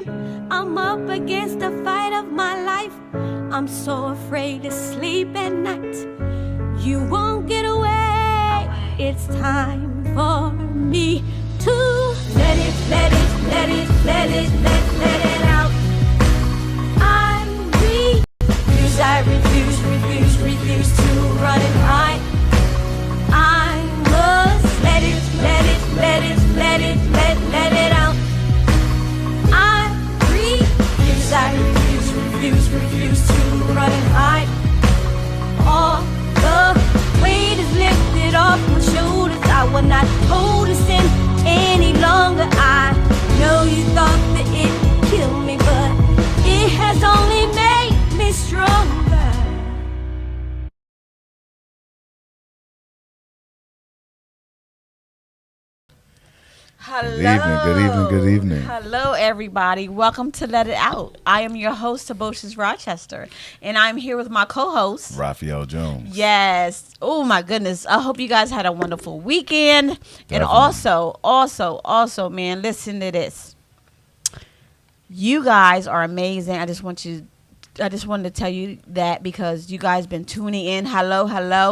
dream. I'm up against the fight of my life. I'm so afraid to sleep at night. You won't get away. It's time for me to let it out. I refuse to run and hide. I must let it out. I refuse to run and hide. All the weight is lifted off my shoulders. I will not hold this in any longer. I know you thought that it killed me, but it has only made me stronger. Hello. Good evening. Hello, everybody. Welcome to Let It Out. I am your host, Tobocious Rochester, and I'm here with my co-host, Raphael Jones. Yes. Oh, my goodness. I hope you guys had a wonderful weekend. Definitely. And also, man, listen to this. You guys are amazing. I just wanted to tell you that because you guys been tuning in. Hello.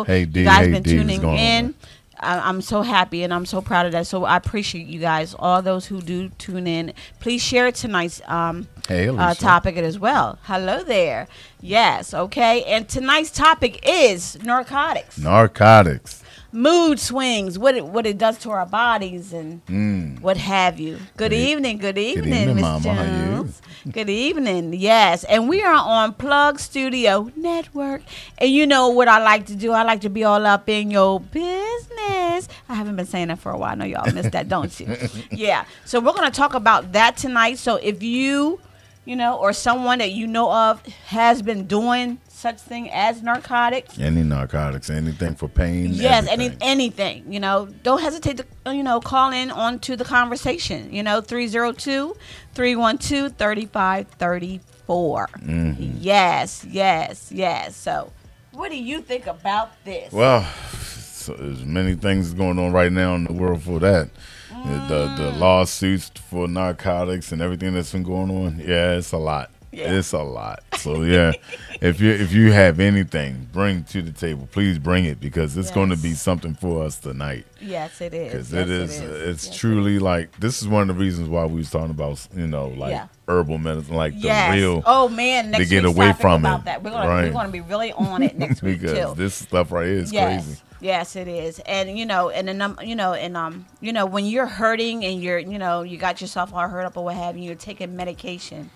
Hey, D. You guys hey, been D, tuning in. I'm so happy and I'm so proud of that. So I appreciate you guys, all those who do tune in. Please share tonight's topic as well. Hello there. Yes, okay. And tonight's topic is narcotics. Mood swings, what it does to our bodies and what have you. Good evening, Miss Jones. Good evening, yes. And we are on Plug Studio Network. And you know what I like to do? I like to be all up in your business. I haven't been saying that for a while. I know y'all missed that, don't you? Yeah. So we're going to talk about that tonight. So if you or someone that you know of has been doing such thing as narcotics. Any narcotics, anything for pain. Yes, anything. Don't hesitate to, call in onto the conversation. 302-312-3534. Mm-hmm. Yes. So what do you think about this? Well, so there's many things going on right now in the world for that. The lawsuits for narcotics and everything that's been going on. Yeah, it's a lot. Yeah. It's a lot. So yeah, if you have anything, bring to the table. Please bring it because it's going to be something for us tonight. Yes, it is. Because it's truly like this is one of the reasons why we was talking about herbal medicine, like the real. Oh man, next to get away from about it. That. We're going to be really on it next week because too. this stuff right here is crazy. Yes, it is, and when you're hurting and you got yourself all hurt up or what have you, you're taking medication.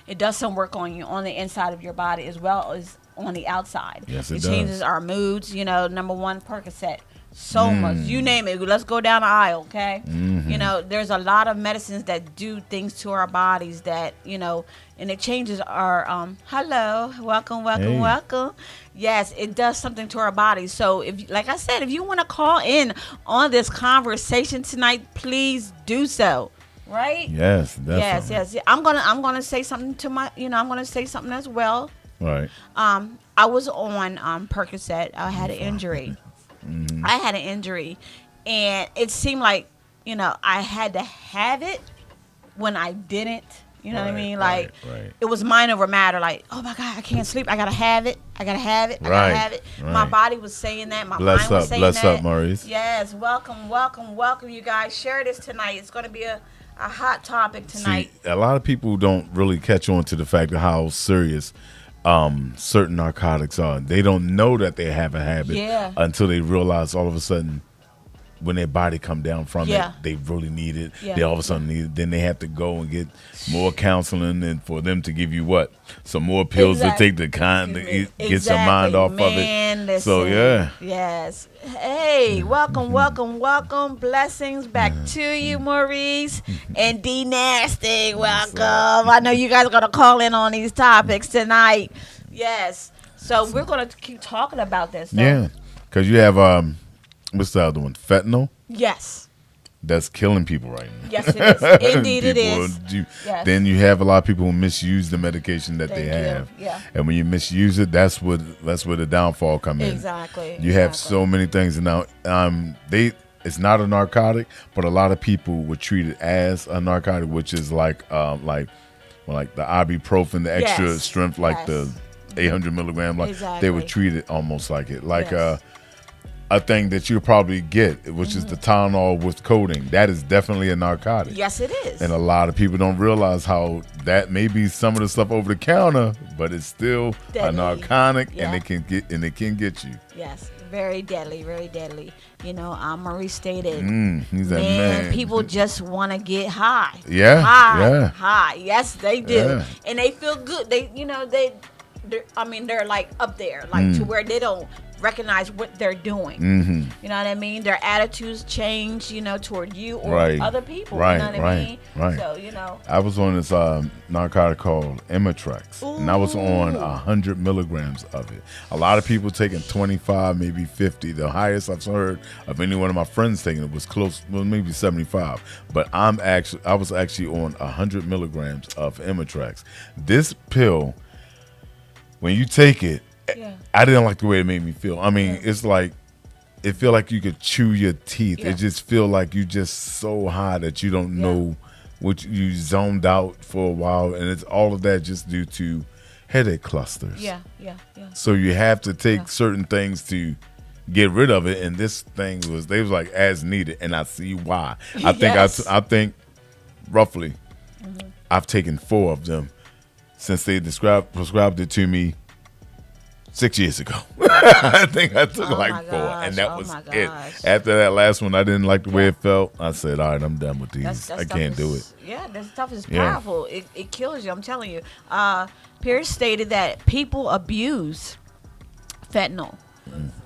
It does some work on you on the inside of your body as well as on the outside. Yes, it changes our moods. Number one, Percocet. So much. You name it. Let's go down the aisle, okay? Mm-hmm. There's a lot of medicines that do things to our bodies that, and it changes our, hello, welcome. Yes, it does something to our bodies. So, like I said, if you want to call in on this conversation tonight, please do so. Right? Yes, definitely. Yes. I'm gonna say something to my. I'm gonna say something as well. Right. I was on Percocet. I had an injury. Mm-hmm. I had an injury, and it seemed like I had to have it when I didn't. You know what I mean? Like it was mind over matter. Like, oh my God, I can't sleep. I gotta have it. I gotta have it. Right. My body was saying that. My mind was saying that. Bless up, Maurice. Yes. Welcome, you guys. Share this tonight. It's gonna be a hot topic tonight. See, a lot of people don't really catch on to the fact of how serious certain narcotics are. They don't know that they have a habit until they realize all of a sudden when their body come down from it, they really need it. They all of a sudden need it. Then they have to go and get more counseling and for them to give you some more pills to take to get your mind off of it. Listen. So Yes. Hey, welcome. Blessings back to you, Maurice and D Nasty. Welcome. I know you guys are gonna call in on these topics tonight. Yes. So we're gonna keep talking about this. Though. Yeah, because you have what's the other one? Fentanyl? Yes. That's killing people right now. Yes, it is. Indeed, it is. Yes. Then you have a lot of people who misuse the medication that they have. Yeah. And when you misuse it, that's where the downfall comes in. Exactly. You have so many things. And now it's not a narcotic, but a lot of people would treat it as a narcotic, which is like the ibuprofen, the extra strength, like the 800 milligram. Like they would treat it almost like it, like a thing that you'll probably get, which is the Tylenol with codeine. That is definitely a narcotic. Yes, it is. And a lot of people don't realize how that may be some of the stuff over the counter, but it's still deadly. A narcotic, and it can get you. Yes, very deadly, very deadly. You know, Maurice stated, man, people just want to get high. Yeah, high. Yes, they do, and they feel good. They're like up there, like to where they don't recognize what they're doing. You know what I mean? Their attitudes change, toward you or other people. You know what I mean? Right. So, I was on this narcotic called Imitrex, and I was on 100 milligrams of it. A lot of people taking 25, maybe 50. The highest I've heard of any one of my friends taking it was maybe 75. But I was actually on 100 milligrams of Imitrex. This pill, when you take it, I didn't like the way it made me feel. I mean, it's like, it feel like you could chew your teeth. It just feel like you just so high that you don't know what you zoned out for a while, and it's all of that just due to headache clusters. Yeah. So you have to take certain things to get rid of it, and this thing they was like as needed, and I see why. I think roughly I've taken 4 of them since they prescribed it to me 6 years ago. I think I took 4, and that was it. After that last one, I didn't like the way it felt. I said, all right, I'm done with these. I can't do it. Yeah, that stuff is powerful. It kills you, I'm telling you. Pierce stated that people abuse fentanyl.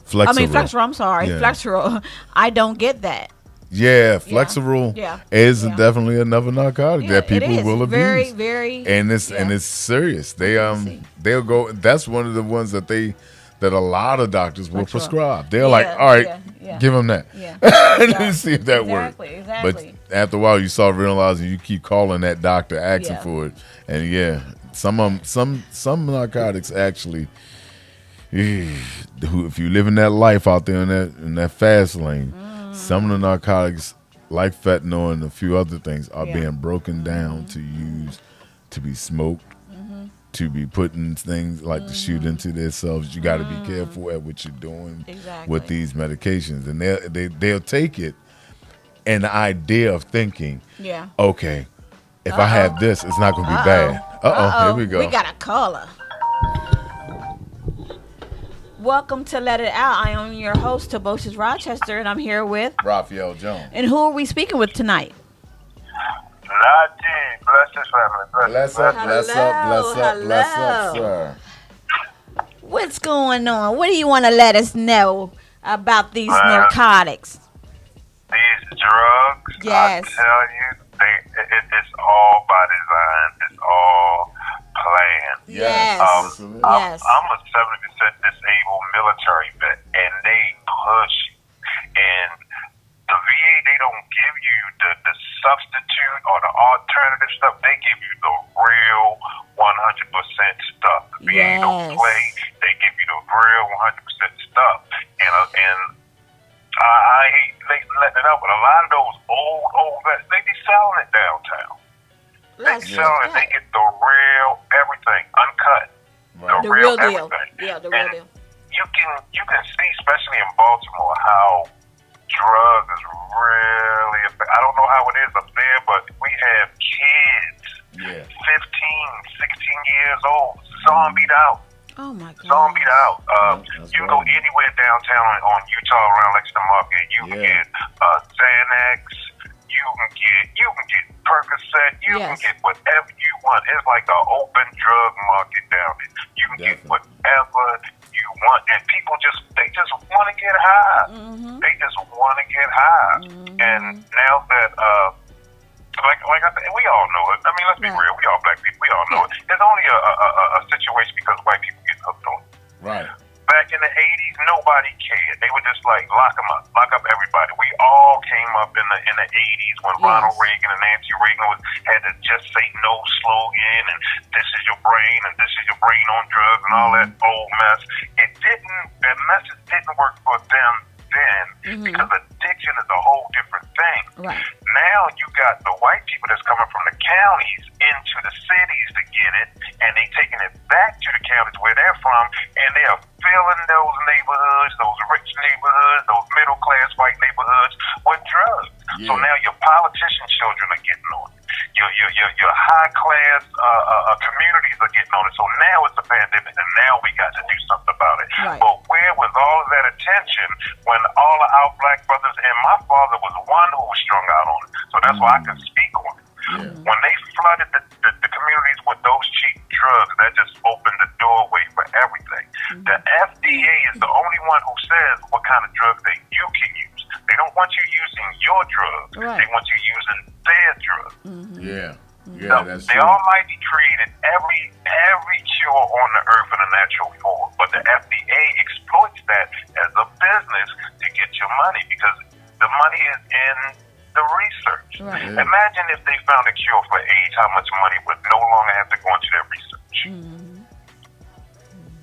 Flexerol, I'm sorry. Flexerol. I don't get that. Yeah, Flexerol is definitely another narcotic that people will abuse. Very, very, and it's serious. They'll go. That's one of the ones that a lot of doctors will prescribe. They're like, all right, give them that. And see if that works. Exactly. But after a while, you start realizing you keep calling that doctor asking for it, and some narcotics actually. If you live in that life out there in that fast lane. Some of the narcotics, like fentanyl and a few other things, are being broken down to use to be smoked, to be put in things like to shoot into themselves. You got to be careful at what you're doing with these medications, and they'll take it, and the idea of thinking, okay, if I have this, it's not going to be bad. Here we go. We got a caller. Welcome to Let It Out. I am your host, Toboshes Rochester, and I'm here with Raphael Jones. And who are we speaking with tonight? Najee. Bless his family. Bless up, sir. What's going on? What do you want to let us know about these narcotics? These drugs, yes. I tell you, it's all by design. It's all planned. Yes. I'm a 70% disabled military vet, and they push you. And the VA, they don't give you the substitute or the alternative stuff. They give you the real 100% stuff. The VA don't play. They give you the real 100% stuff. And I hate letting it out, but a lot of those old vets, they be selling it downtown. They get the real everything, uncut. Right. The real deal. Everything. Yeah, the real deal. You can see, especially in Baltimore, how drugs is really. I don't know how it is up there, but we have kids, 15, 16 years old, zombied out. Oh my God. Zombied out. You can go anywhere downtown on Utah around Lexington Market. You can get Xanax. You can get Percocet. You can get whatever you want. It's like an open drug market down there. You can get whatever you want, and people just want to get high. They just want to get high. And now that like I said, we all know it. I mean, let's be real. We all black people. We all know it. It's only a situation because white people get hooked on it. Right. Back in the 80s, nobody cared. They were just like, lock up everybody. We all came up in the 80s when Ronald Reagan and Nancy Reagan had the "Just Say No" slogan, and "This is your brain," and "This is your brain on drugs," and all that old mess. That message didn't work for them then because addiction is a whole different thing. Right. Now you got the white people that's coming from the counties into the cities to get it, and they taking it back to the counties where they're from, and they are filling those neighborhoods, those rich neighborhoods, those middle class white neighborhoods with drugs. So now your politician children are getting on it. Your high class communities are getting on it. So now it's a pandemic, and now we got to do something about it. Right. But where was all of that attention when all of our black brothers, and my father was one who was strung out on it. So that's why I can speak on it. Yeah. When they flooded the communities with those cheap drugs, that just opened the doorway for everything. The FDA is the only one who says what kind of drugs that you can use. They don't want you using your drugs. Right. They want you using their drugs. Yeah. Yeah, Now, that's the true. Almighty created every cure on the earth in a natural form, but the FDA exploits that as a business to get your money because the money is in the research. Right. Yeah. Imagine if they found a cure for AIDS, how much money would no longer have to go into that research.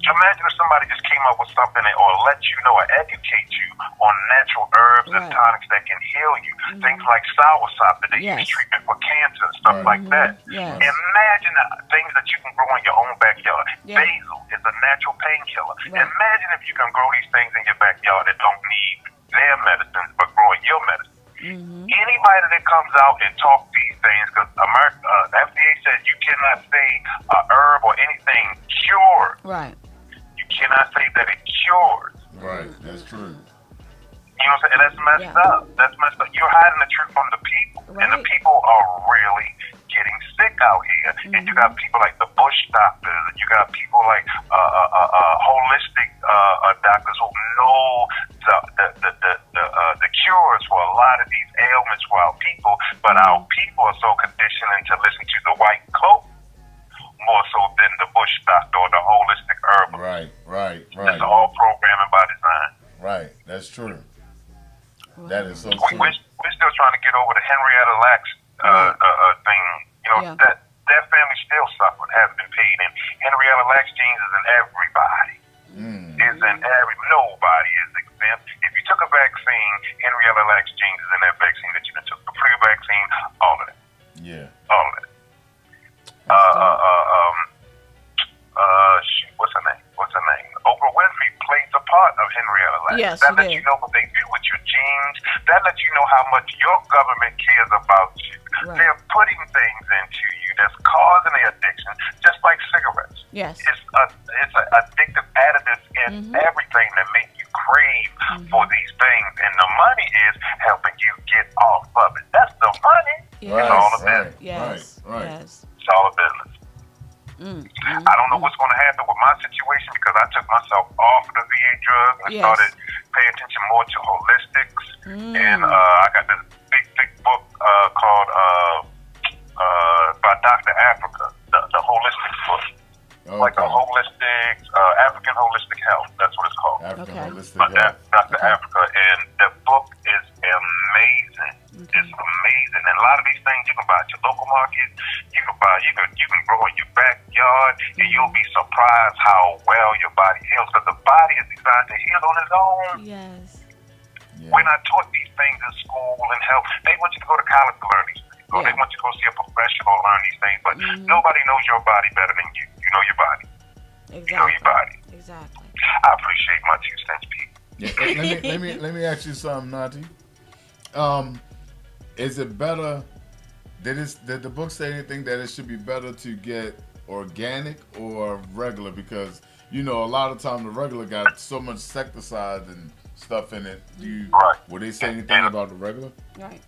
Imagine if somebody just came up with something or let you know or educate you on natural herbs and tonics that can heal you. Things like soursop that they use treatment for cancer and stuff like that. Yes. Imagine things that you can grow in your own backyard. Basil is a natural painkiller. Imagine if you can grow these things in your backyard that don't need their medicines but growing your medicine. Anybody that comes out and talk these things, because the FDA says you cannot say a herb or anything cured. Right. You cannot say that it cures. Right, that's true. You know what I'm saying? And that's messed up. That's messed up. You're hiding the truth from the people. And the people are really getting sick out here. And you got people like the Bush doctors, and you got people like holistic doctors who know the cures for a lot of these ailments for our people. But our people are so conditioned to listen to the white coat more so than the Bush doctor or the holistic herbalist. Right. It's all programming by design. Right, that's true. That is so true. We're still trying to get over the Henrietta Lacks thing. You know, that family still suffering, hasn't been paid. And Henrietta Lacks genes is in everybody. Nobody is exempt. If you took a vaccine, Henrietta Lacks genes is in that vaccine that you took. The flu vaccine, all of that. Yeah. All of that. What's her name? Oprah Winfrey plays a part of Henrietta Lacks. Yes, that lets you know what they do with your genes. That lets you know how much your government cares about you. Right. They're putting things into you that's causing the addiction, just like cigarettes. Yes. It's an addictive additive in everything that make you crave for these things. And the money is helping you get off of it. That's the money. Yes. It's all a business. Yes. Right. Yes. It's all a business. I don't know what's going to happen with my situation because I took myself off the VA drug and started paying attention more to holistics. And I got this big book called by Dr. Africa, the holistic book. Okay. Like a holistic, African holistic health. That's what it's called. African holistic But health. Dr. Africa, and the book is amazing. It's amazing. And a lot of these things you can buy at your local market. You can grow in your backyard, and you'll be surprised how well your body heals. Because the body is designed to heal on its own. Yes. Yeah. We're not taught these things in school and health. They want you to go to college to learn these things. Or they want you to go see a professional learn these things. But nobody knows your body better than you. You know your body. Exactly. You know your body. Exactly. I appreciate my 2 cents, people. Yeah, let me ask you something, Nati. Is it better? Did the book say anything that it should be better to get organic or regular? Because a lot of time the regular got so much insecticide and stuff in it. Would they say anything about the regular? Right.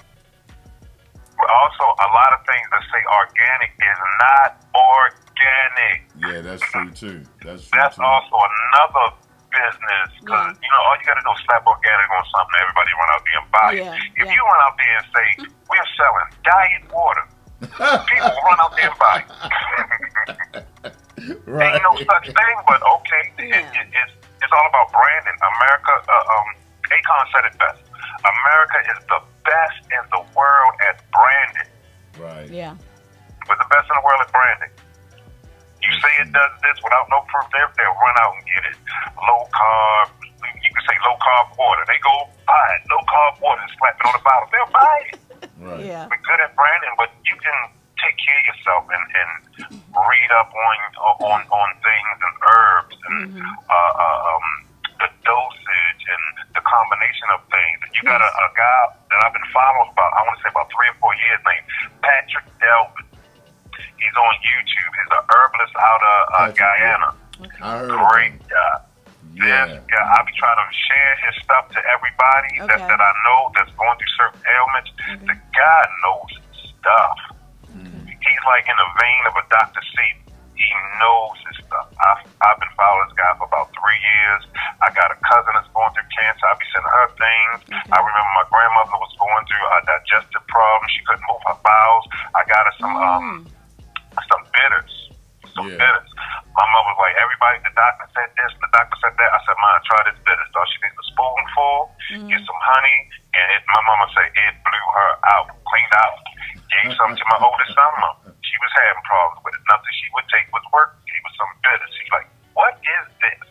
But also, a lot of things that say organic is not organic. Yeah, that's true too. That's also another business because all you got to do is slap organic on something. Everybody run out there and buy it. If you run out there and say we're selling diet water, people run out there and buy it. Ain't no such thing, but okay, it's all about branding. America, Akon said it best. America is the best in the world at branding. Right. Yeah. We're the best in the world at branding. You say it does this without no proof, they'll run out and get it. Low carb, you can say low carb water. They go buy buy it. Low carb water, slap it on the bottle. They'll buy it. Right. Yeah. We're good at branding, but you can take care of yourself and read up on things and herbs and the dosage and the combination of things. You got a guy that I've been following I want to say about 3 or 4 years named Patrick Delvin. He's on YouTube. He's an herbalist out of Guyana. Okay. I heard Great guy. Yeah. This guy, I be trying to share his stuff to everybody that I know that's going through certain ailments. The guy knows his stuff. He's like in the vein of a Dr. C. He knows his stuff. I've been following this guy for about 3 years. I got a cousin that's going through cancer. I'll be sending her things. I remember my grandmother was going through a digestive problem. She couldn't move her bowels. I got her some bitters. Bitters. My mom was like, everybody, the doctor said this, the doctor said that. I said, Mom, try this bitters. So she needs a spoonful, get some honey, and my mama said it blew her out, cleaned out. Gave some to my oldest son. She was having problems with it. Nothing she would take was work. Gave her some bitters. She's like, what is this?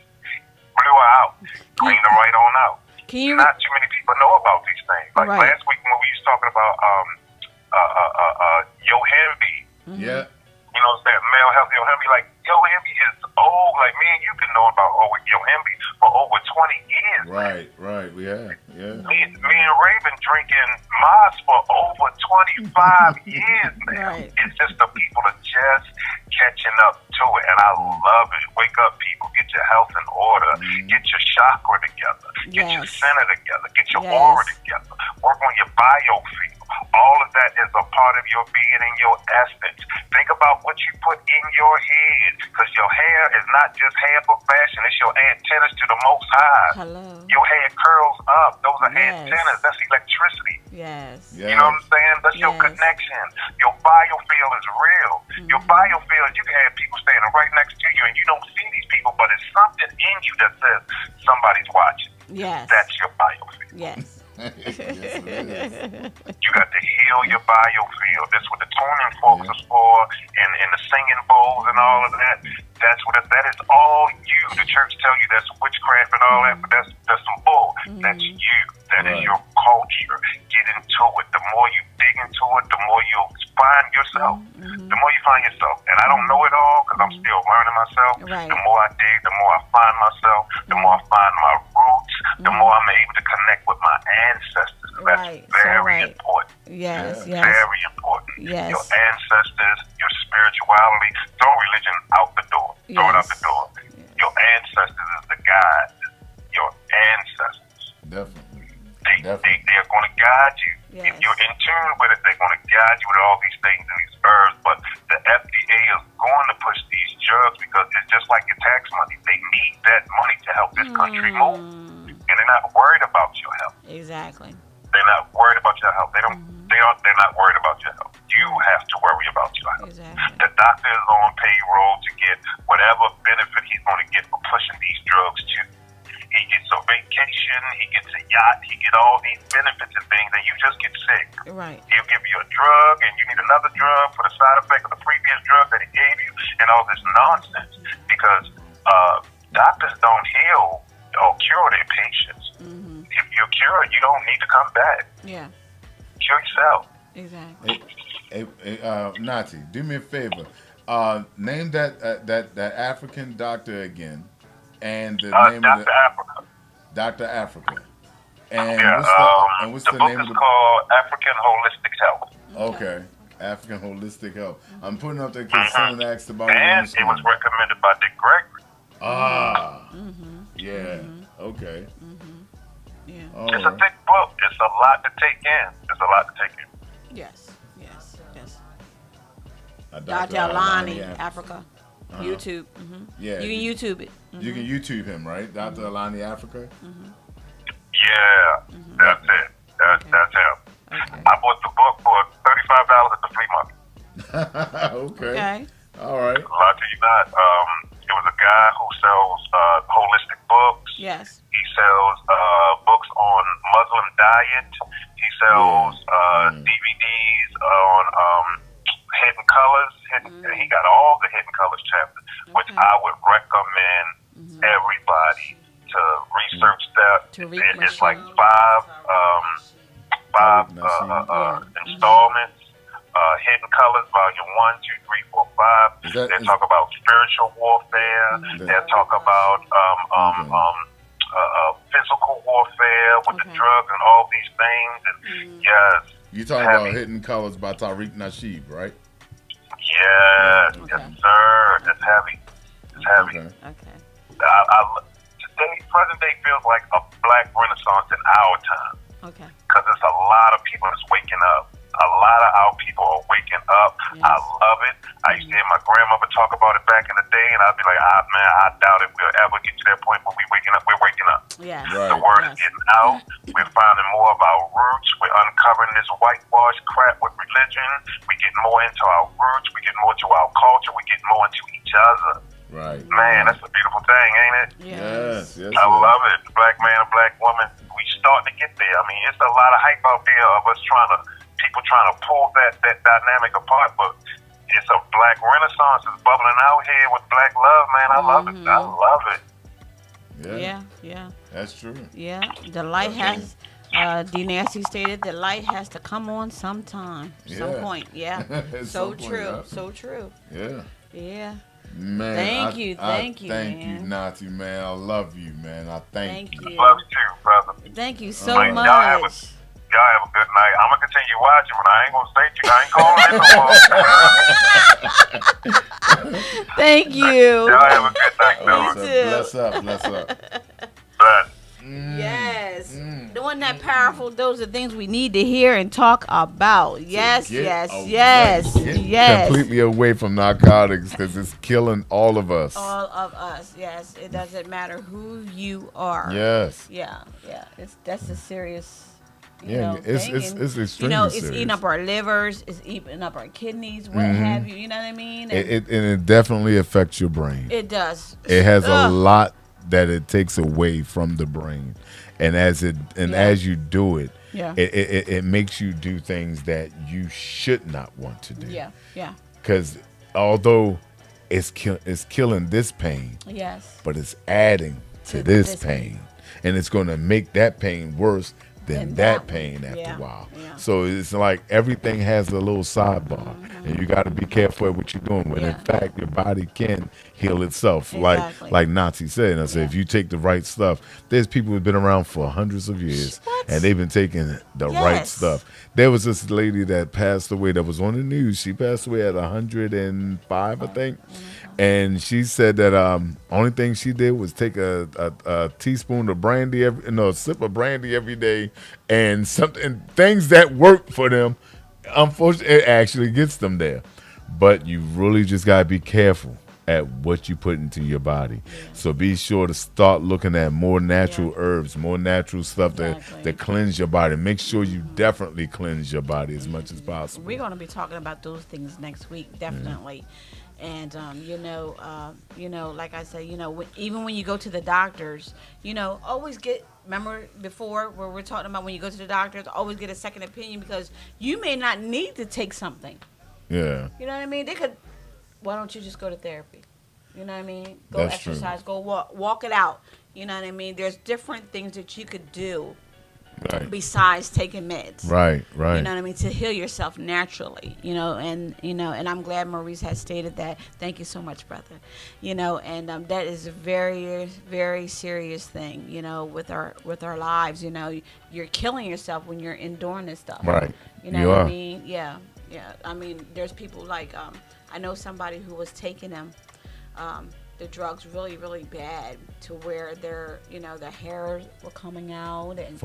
Blew her out. Cleaned her right on out. Not too many people know about these things. Like last week when we was talking about Yohimbi. Yeah. You know what I'm saying? Male health Yohimbi. Like, Yohimbi is old. Like, me and you been knowing about Yohimbi for over 20 years. Right. We have. Yeah. Me and Ray been drinking Moss for over 25 years now. It's just the people are just catching up to it, and I love it. Wake up, people. Get your health in order. Get your chakra together. Get your center together. Get your aura together. Work on your biofield. All of that is a part of your being and your essence. Think about what you put in your head, because your hair is not just hair for fashion. It's your antennas to the Most High. Hello. Your hair curls up. Those are antennas. That's electricity. Yes. You know what I'm saying? That's your connection. Your biofield is real. Your biofield, you can have people standing right next to you and you don't see these people, but it's something in you that says somebody's watching. Yes. That's your biofield. Yes. Yes, it is. You got to heal your biofield. That's what the tuning folks is for, and the singing bowls and all of that. That's what that is. All you. The church tell you that's witchcraft and all that, but that's some bull. That's you. That is your culture. Get into it. The more you dig into it, the more you'll find yourself. The more you find yourself. And I don't know it all because I'm still learning myself. The more I dig, the more I find myself. The more I find my roots. The more I'm able to connect with my ancestors. That's very important. Yes. Very important. Yes. Your ancestors, your spirituality. Throw religion out the door. Throw it out the door. Your ancestors is the guide. Your ancestors. Definitely. They're going to guide you. If you're in tune with it, they're going to guide you with all these things and these herbs. But the FDA is going to push these drugs because it's just like your tax money. They need that money to help this country move. And they're not worried about your health. Exactly. They're not worried about your health. They're not worried about your health. You have to worry about your health. Exactly. The doctor is on payroll to get whatever benefit he's going to get for pushing these drugs to. He gets a vacation, he gets a yacht, he gets all these benefits and things, and you just get sick. Right. He'll give you a drug, and you need another drug for the side effect of the previous drug that he gave you, and all this nonsense. Because doctors don't heal or cure their patients. If you're cured, you don't need to come back. Yeah. Cure yourself. Exactly. Hey, Nati, do me a favor. Name that African doctor again, and the name Dr. of the Africa. Dr. Africa. And what's the the book name is of the called African Holistic Health. Okay. African Holistic Health. I'm putting up there because someone asked about it. And it was recommended by Dick Gregory. Yeah. Okay. Yeah. It's a thick book. It's a lot to take in. Yes. Dr. Alani, Africa. YouTube. Yeah. You can YouTube it. You can YouTube him, right? Dr. Alani Africa? Yeah. That's it. That's him. Okay. I bought the book for $35 at the flea market. Okay. All right. Lie to you not. It was a guy who sells holistic books. Yes. He sells books on Muslim diet. He sells DVDs on hidden colors. He got all the hidden colors chapters, which I would recommend everybody to research that. It's like 5 installments. Hidden Colors, Volume 1, 2, 3, 4, 5. They talk about spiritual warfare. They talk about physical warfare with the drugs and all these things. And yes, you talking about Hidden Colors by Tariq Nasheed, right? Yes, yes, sir. It's heavy. It's heavy. Okay. Today, present day feels like a black renaissance in our time. Okay. Because there's a lot of people that's waking up. A lot of our people are waking up. Yes. I love it. I used to hear my grandmother talk about it back in the day, and I'd be like, man, I doubt if we'll ever get to that point where we're waking up. We're waking up. Yes. Right. The word is getting out. We're finding more of our roots. We're uncovering this whitewash crap with religion. We're getting more into our roots. We're getting more to our culture. We're getting more into each other. Right. Man, that's a beautiful thing, ain't it? Yes. I love it. Black man and black woman, we starting to get there. I mean, it's a lot of hype out there of us people trying to pull that dynamic apart, but it's a black renaissance is bubbling out here with black love, man. I love it. I love it. Yeah. That's true. Yeah. The light has D Nasty stated the light has to come on sometime. Some point. Yeah. So true. So true. Yeah. Man, thank you, thank man. you, Nati, man. I love you, man. I thank you. Love you too, brother. Thank you so much. Y'all have a good night. I'm gonna continue watching, but I ain't gonna stay. I ain't calling in no more. Thank you. Y'all have a good night, too. Bless up. Bless. Yes. Doing that powerful, those are things we need to hear and talk about. Yes. Completely away from narcotics because it's killing all of us. All of us, yes. It doesn't matter who you are. Yes. Yeah. That's a serious it's extremely it's serious. eating up our livers, it's eating up our kidneys, what have you, you know what I mean? And it definitely affects your brain. It does. It has a lot that it takes away from the brain, and as you do it, it makes you do things that you should not want to do. Because although it's killing this pain, but it's adding to this pain, and it's going to make that pain worse than that pain after a while. So it's like everything has a little sidebar, and you got to be careful what you're doing. When in fact your body can heal itself, like Nazi said. And I said, if you take the right stuff, there's people who've been around for hundreds of years, and they've been taking the right stuff. There was this lady that passed away that was on the news. She passed away at 105, I think. And she said that only thing she did was take a teaspoon of brandy, a sip of brandy every day, and things that work for them. Unfortunately, it actually gets them there. But you really just gotta be careful at what you put into your body. So be sure to start looking at more natural herbs, more natural stuff that cleanse your body. Make sure you definitely cleanse your body as much as possible. We're gonna be talking about those things next week, definitely. And like I said, even when you go to the doctors, always remember before where we're talking about when you go to the doctors, always get a second opinion, because you may not need to take something. Yeah. You know what I mean? Why don't you just go to therapy? You know what I mean? Go That's exercise, go walk it out. You know what I mean? There's different things that you could do. Besides taking meds, right, you know what I mean, to heal yourself naturally, and I'm glad Maurice has stated that. Thank you so much, brother. And that is a very, very serious thing, with our lives. You're killing yourself when you're enduring this stuff, right? You know what I mean? Yeah. I mean, there's people like I know somebody who was taking them. The drugs really, really bad to where their hairs were coming out, and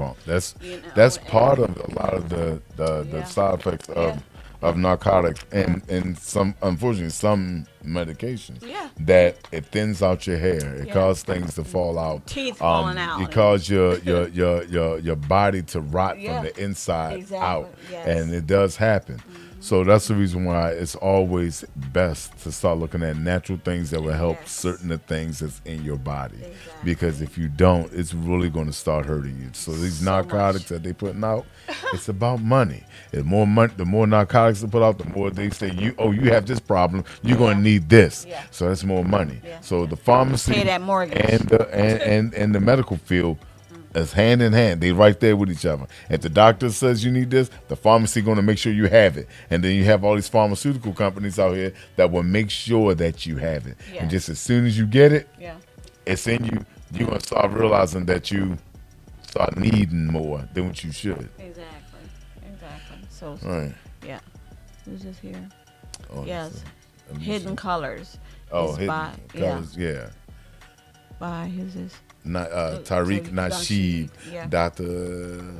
that's part of a lot of the side effects of narcotics and some, unfortunately, some medications that it thins out your hair. It causes things to fall out, teeth falling out. It causes your body to rot from the inside out, and it does happen. So that's the reason why it's always best to start looking at natural things that will help certain of things that's in your body. Because if you don't, it's really going to start hurting you. So these narcotics that they're putting out, it's about money. The more narcotics they put out, the more they say, you have this problem, you're going to need this. So that's more money. So the pharmacy pay that mortgage. and the medical field It's hand in hand. They right there with each other. If the doctor says you need this, the pharmacy going to make sure you have it. And then you have all these pharmaceutical companies out here that will make sure that you have it. Yeah. And just as soon as you get it, it's in you. You're going to start realizing that you start needing more than what you should. Exactly. So, right. Yeah. Who's this here? Oh, yes. Hidden Colors. Oh, Hidden Colors, yeah. By, who's this? Tariq Nasheed, Dr.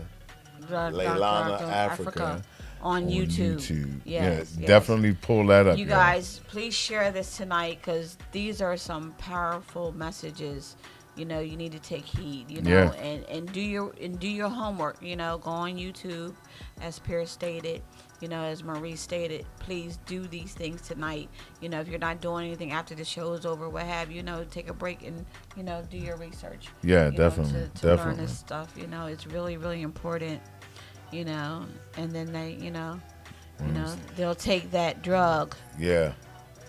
Leilani Africa on YouTube. Yes. Definitely pull that up. You guys, please share this tonight because these are some powerful messages. You know, you need to take heed. You know, and do your homework. You know, go on YouTube, as Pierce stated. You know, as Marie stated, please do these things tonight. You know, if you're not doing anything after the show is over, what have you, know, take a break and, you know, do your research. Yeah, definitely. To learn this stuff. You know, it's really, really important, you know, and then they, you know, they'll take that drug. Yeah.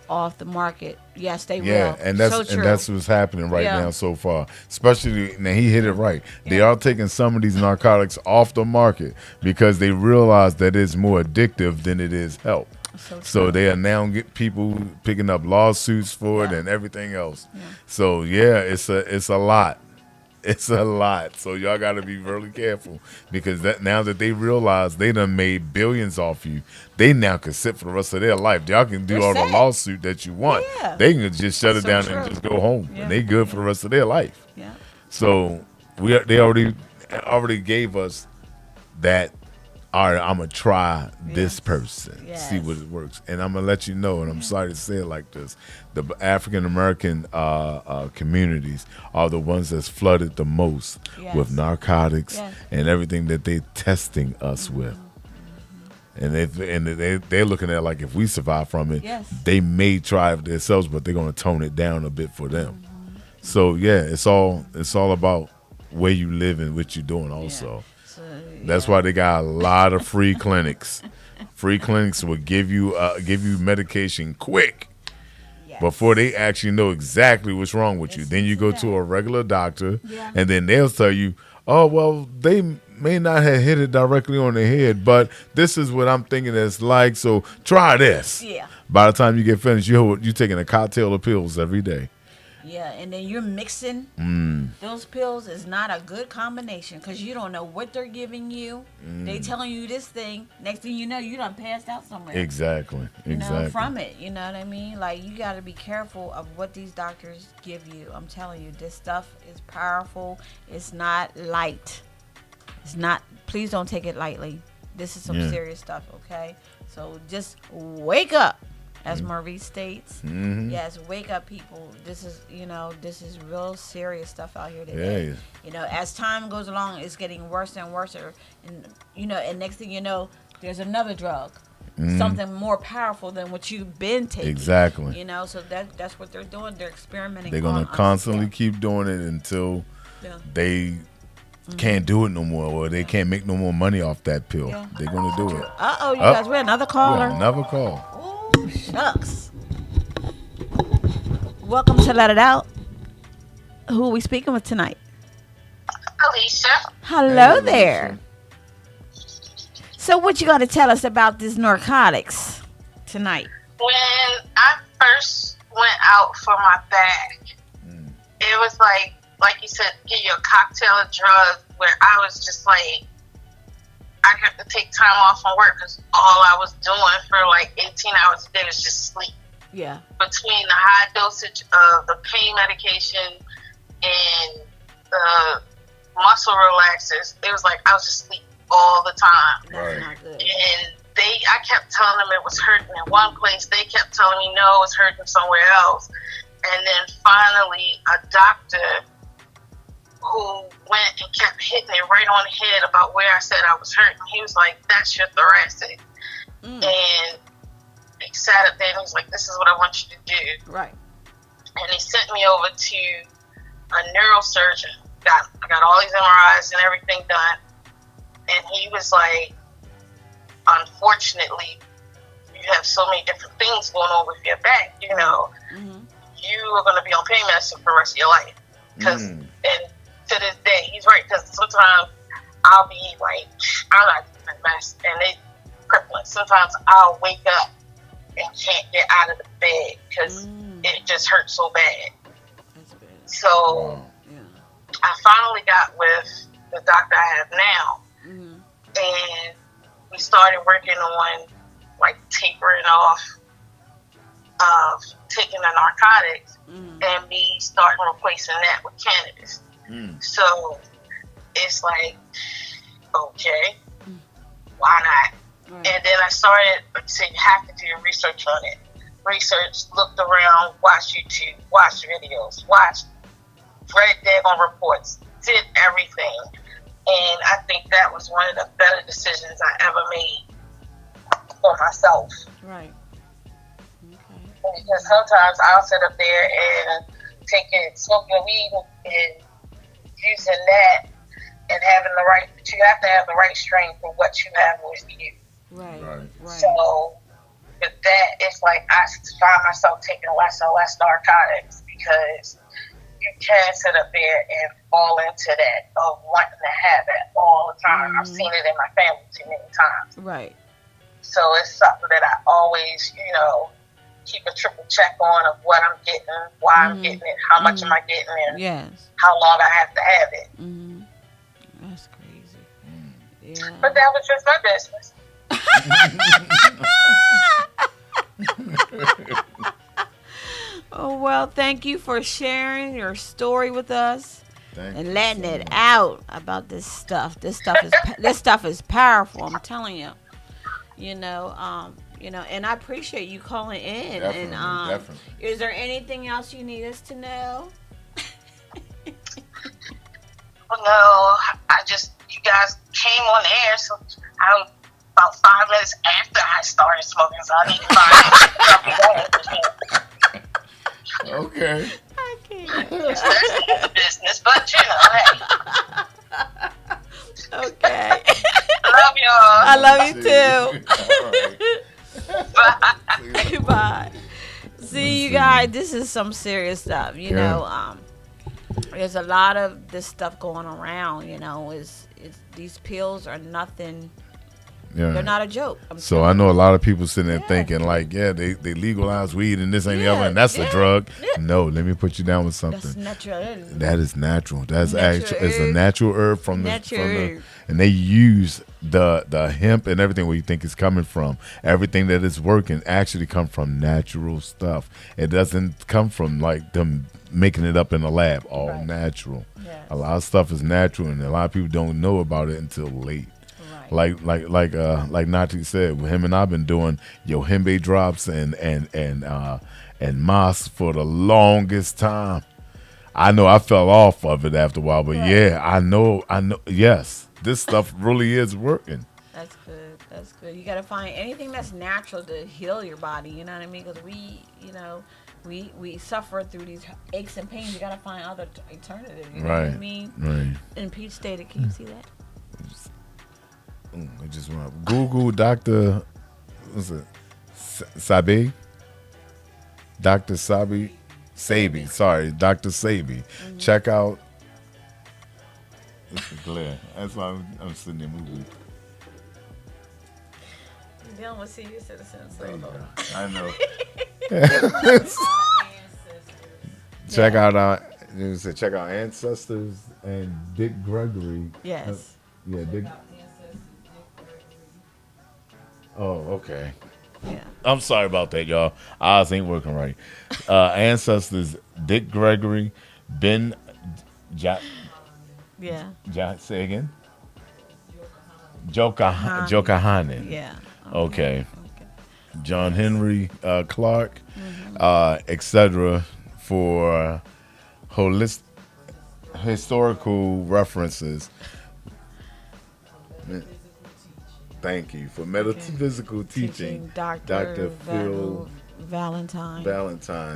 Off the market. Yes, they will. Yeah, and that's what's happening right now so far. Especially now, he hit it right. They are taking some of these narcotics off the market because they realize that it's more addictive than it is help. So they are now people picking up lawsuits for it and everything else. Yeah. So it's a lot. It's a lot. So y'all got to be really careful because now that they realize they done made billions off you, they now can sit for the rest of their life. Y'all can do all the lawsuit that you want. Yeah. They can just shut it down and just go home, and they good for the rest of their life. Yeah. So they already gave us that. All right, I'm gonna try this person, see what it works, and I'm gonna let you know. And I'm sorry to say it like this: the African American communities are the ones that's flooded the most with narcotics and everything that they're testing us with. And they're looking at it like if we survive from it, they may try it themselves, but they're gonna tone it down a bit for them. So it's all about where you live and what you're doing also. That's why they got a lot of free clinics. Free clinics will give you medication quick before they actually know exactly what's wrong with you. Then you go to a regular doctor, and then they'll tell you, oh, well, they may not have hit it directly on the head, but this is what I'm thinking it's like, so try this. Yeah. By the time you get finished, you're taking a cocktail of pills every day. Yeah, and then you're mixing those pills is not a good combination because you don't know what they're giving you. They telling you this thing. Next thing you know, you done passed out somewhere. Exactly. You know, from it. You know what I mean? Like, you got to be careful of what these doctors give you. I'm telling you, this stuff is powerful. It's not light. It's not. Please don't take it lightly. This is some serious stuff, okay? So just wake up. As Marie states, yes, wake up, people. This is real serious stuff out here today. Yeah. You know, as time goes along, it's getting worse and worse, and and next thing you know, there's another drug, something more powerful than what you've been taking. Exactly. You know, so that's what they're doing. They're experimenting. They're gonna constantly keep doing it until they can't do it no more, or they can't make no more money off that pill. Yeah. They're gonna do it. You guys, we had another caller. Another call. Shucks. Welcome to Let It Out. Who are we speaking with tonight? Alicia. Hello there. So what you got to tell us about this narcotics tonight? When I first went out for my bag, it was like you said, give you a cocktail of drugs where I was just like, I have to take time off from work because all I was doing for like 18 hours a day was just sleep. Yeah. Between the high dosage of the pain medication and the muscle relaxers, it was like I was just sleep all the time. That's not good. And I kept telling them it was hurting in one place. They kept telling me no, it's hurting somewhere else. And then finally, a doctor who went and kept hitting it right on the head about where I said I was hurting. He was like, that's your thoracic. And he sat up there and he was like, this is what I want you to do. Right. And he sent me over to a neurosurgeon. I got all these MRIs and everything done. And he was like, unfortunately, you have so many different things going on with your back, you know. You are going to be on pain medicine for the rest of your life. And to this day, he's right, because sometimes I'll be like, I'm not doing a mess, and it crippling. Sometimes I'll wake up and can't get out of the bed because it just hurts so bad. That's bad. So I finally got with the doctor I have now, and we started working on like tapering off of taking the narcotics and me starting replacing that with cannabis. So it's like, okay, why not? And then I started, so you have to do research on it. Research, looked around, watched YouTube, watched videos, read daggone reports, did everything. And I think that was one of the better decisions I ever made for myself. Right. Okay. Because sometimes I'll sit up there and smoking weed and using that and having the right, but you have to have the right strain for what you have with you. Right. So with that, it's like I find myself taking less and less narcotics because you can sit up there and fall into that of wanting to have it all the time. I've seen it in my family too many times. Right. So it's something that I always, keep a triple check on of what I'm getting, why I'm getting it, how much am I getting, and how long I have to have it. That's crazy. Yeah. But that was just my business. Oh, well, thank you for sharing your story with us and letting it out about this stuff. This stuff is powerful. I'm telling you. And I appreciate you calling in. Definitely. Is there anything else you need us to know? Well, no, you guys came on air, so about 5 minutes after I started smoking, so I need to find Okay. I can't. It's business, but hey. Okay. Love y'all. I love you too. Bye. Bye. See, you guys, this is some serious stuff. There's a lot of this stuff going around. It's these pills are nothing. Yeah. They're not a joke. So I know a lot of people sitting there thinking like, they legalize weed and this ain't the other, and that's a drug. No, let me put you down with something. That's natural. That is natural. That's actually it's a natural herb from the and they use the hemp and everything where you think it's coming from. Everything that is working actually come from natural stuff. It doesn't come from like them making it up in the lab. All natural. Yes. A lot of stuff is natural, and a lot of people don't know about it until late. Like Nati said, him and I've been doing Yohimbe drops and Moss for the longest time. I know I fell off of it after a while, but I know. Yes, this stuff really is working. That's good. You got to find anything that's natural to heal your body. You know what I mean? Because we suffer through these aches and pains. You got to find other alternatives. You know what I mean? Right. In Peach State, can you see that? I just want to Google Dr. Sabi? Dr. Sabi? Sabi. Sorry, Dr. Sabi. Check out. This is glare. That's why I'm sitting there moving. You're dealing with senior citizens. So I know. Check out Ancestors and Dick Gregory. Yes. Dick. Oh, okay. Yeah. I'm sorry about that, y'all. Eyes ain't working right. Ancestors, Dick Gregory, Ben. Say again. Jokahanen. Yeah. Okay. John Henry Clark, etc. for historical references. Thank you for metaphysical teaching, Dr. Phil Valentine.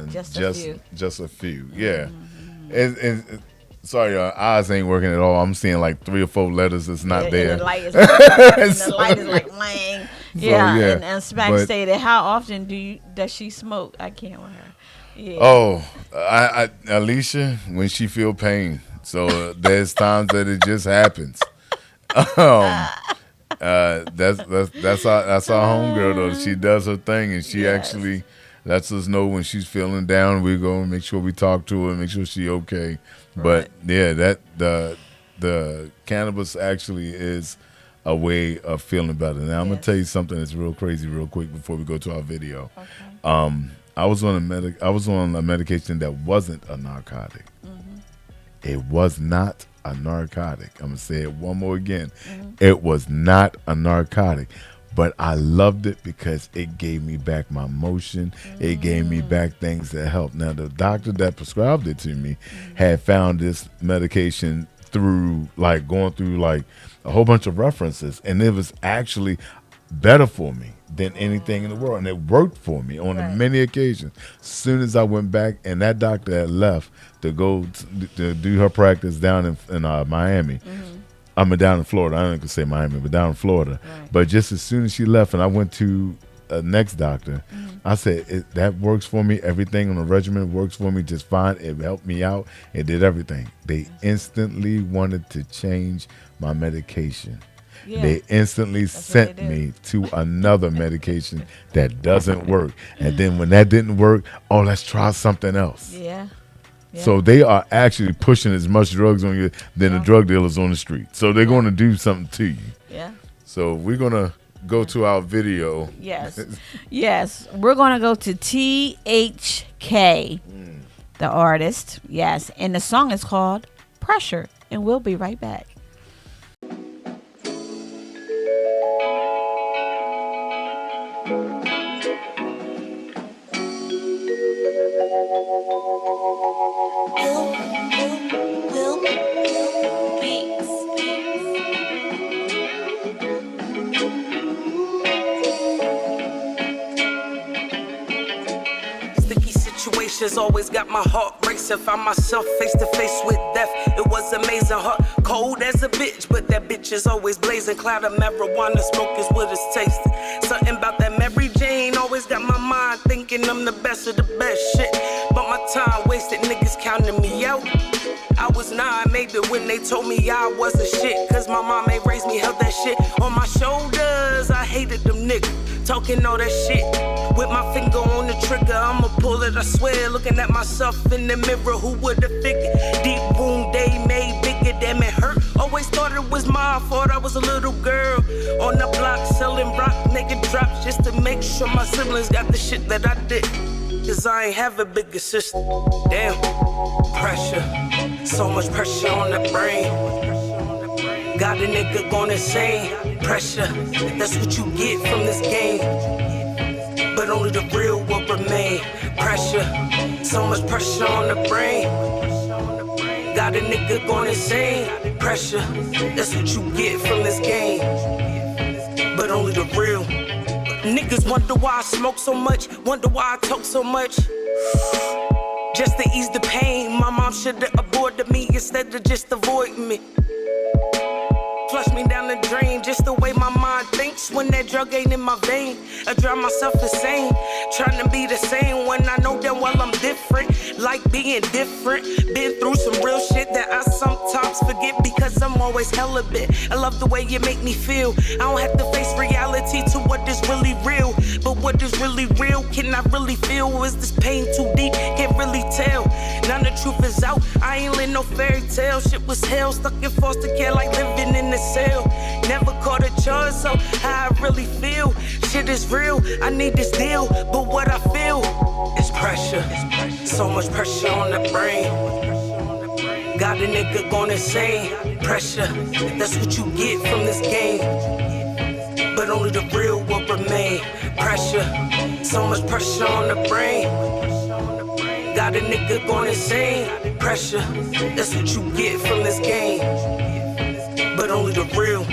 Just a few. Yeah. And sorry, y'all, eyes ain't working at all. I'm seeing like 3 or 4 letters that's not there. And the light is, like blang. Yeah. And Smack stated, how often does she smoke? I can't with her. Yeah. Oh, Alicia, when she feel pain. So there's times that it just happens. That's our homegirl though. She does her thing, and she actually lets us know when she's feeling down. We go and make sure we talk to her, make sure she's okay. Right. But yeah, that the cannabis actually is a way of feeling better. Now I'm gonna tell you something that's real crazy, real quick before we go to our video. Okay. I was on a medication that wasn't a narcotic. Mm-hmm. It was not a narcotic. I'm gonna say it one more again. Mm-hmm. It was not a narcotic, but I loved it because it gave me back my motion. Mm-hmm. It gave me back things that helped. Now the doctor that prescribed it to me had found this medication through going through a whole bunch of references, and it was actually better for me than anything in the world, and it worked for me on many occasions. As soon as I went back, and that doctor had left to go to do her practice down in Miami. Mm-hmm. I mean, down in Florida. I don't even say Miami, but down in Florida. Right. But just as soon as she left, and I went to a next doctor, I said, that works for me. Everything on the regimen works for me just fine. It helped me out. It did everything. They instantly wanted to change my medication. Yeah. They instantly sent me to another medication that doesn't work. And then when that didn't work, let's try something else. Yeah. So they are actually pushing as much drugs on you than the drug dealers on the street. So they're going to do something to you. Yeah. So we're going to go to our video. Yes. Yes. We're going to go to THK, the artist. Yes. And the song is called Pressure. And we'll be right back. Always got my heart racing, found myself face to face with death. It was amazing, hot, cold as a bitch, but that bitch is always blazing. Cloud of marijuana smoke is what it's tasting. Something about that Mary Jane always got my mind thinking I'm the best of the best shit. But my time wasted, niggas counting me out. I was 9 maybe when they told me I wasn't shit, cause my mom ain't raised me, held that shit on my shoulders. I hated them niggas talking all that shit. With my finger on the trigger, I'ma pull it, I swear. Looking at myself in the mirror, who would've figured? Deep wound they made bigger, damn it hurt. Always thought it was my fault, I was a little girl on the block selling rock, nigga drops just to make sure my siblings got the shit that I did. Cause I ain't have a bigger sister. Damn, pressure, so much pressure on the brain. Got a nigga going insane. Pressure, that's what you get from this game. But only the real will remain. Pressure, so much pressure on the brain. Got a nigga going insane. Pressure, that's what you get from this game. But only the real. Niggas wonder why I smoke so much, wonder why I talk so much. Just to ease the pain, my mom should've aborted me instead of just avoiding me. Flush me down the drain, just the way my mind thinks when that drug ain't in my vein. I drive myself insane, trying to be the same when I know damn well I'm different. Like being different, been through some real shit that I sometimes forget because I'm always hella bit. I love the way you make me feel. I don't have to face reality to what is really real. But what is really real, can I really feel? Is this pain too deep? Can't really tell. Now the truth is out, I ain't live no fairy tale. Shit was hell, stuck in foster care like living in the cell. Never caught a charge, so how I really feel. Shit is real, I need this deal. But what I feel is pressure. So much pressure on the brain. Got a nigga going insane. Pressure, that's what you get from this game. But only the real will remain. Pressure, so much pressure on the brain. Got a nigga going insane. Pressure, that's what you get from this game. But only the real.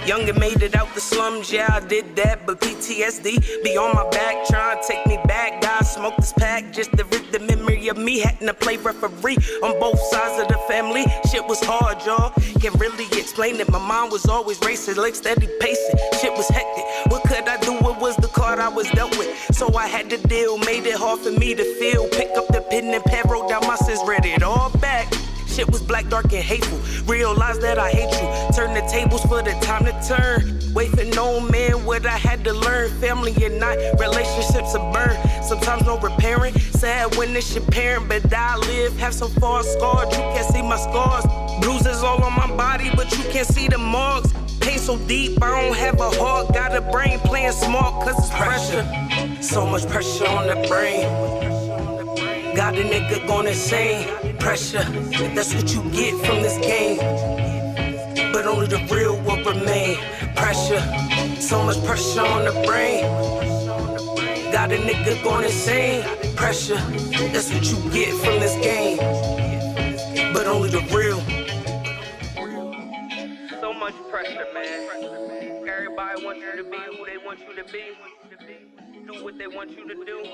Young and made it out the slums, yeah, I did that. But PTSD be on my back, trying to take me back. God smoked this pack just to rid the memory of me having to play referee on both sides of the family. Shit was hard, y'all. Can't really explain it. My mind was always racing, like steady pacing. Shit was hectic. What could I do? It was the card I was dealt with. So I had to deal, made it hard for me to feel. Pick up the pen and pad, wrote down my sins, read it all back. Shit shit was black, dark, and hateful. Realize that I hate you. Turn the tables for the time to turn. Wait for no man, what I had to learn. Family and not, relationships are burned. Sometimes no repairing. Sad when it's your parent, but I live. Have some far scarred, you can't see my scars. Bruises all on my body, but you can't see the marks. Pain so deep, I don't have a heart. Got a brain playing smart, cause it's pressure. So much pressure on the brain. Got a nigga going insane. Pressure, that's what you get from this game. But only the real will remain. Pressure, so much pressure on the brain. Got a nigga going insane. Pressure, that's what you get from this game. But only the real. So much pressure, man. Everybody wants you to be who they want you to be. Do what they want you to do.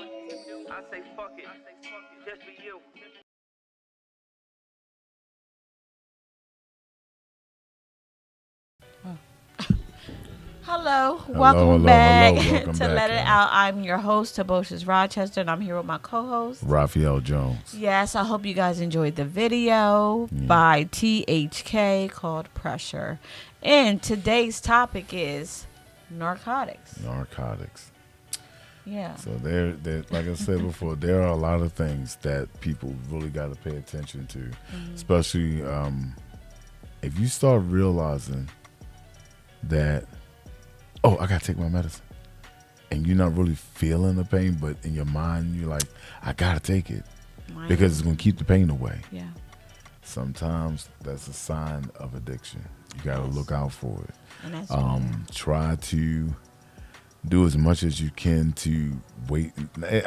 I say fuck it. Just be you. Hello, welcome back welcome to back, Let It Out. I'm your host, Taboshes Rochester, and I'm here with my co-host, Raphael Jones. Yes, I hope you guys enjoyed the video by THK called Pressure. And today's topic is narcotics. Narcotics. Yeah. So there, like I said before, there are a lot of things that people really got to pay attention to, especially if you start realizing that, oh, I gotta take my medicine, and you're not really feeling the pain, but in your mind you're like, I gotta take it because it's gonna keep the pain away. Yeah. Sometimes that's a sign of addiction. You gotta look out for it. And that's try to do as much as you can to wait.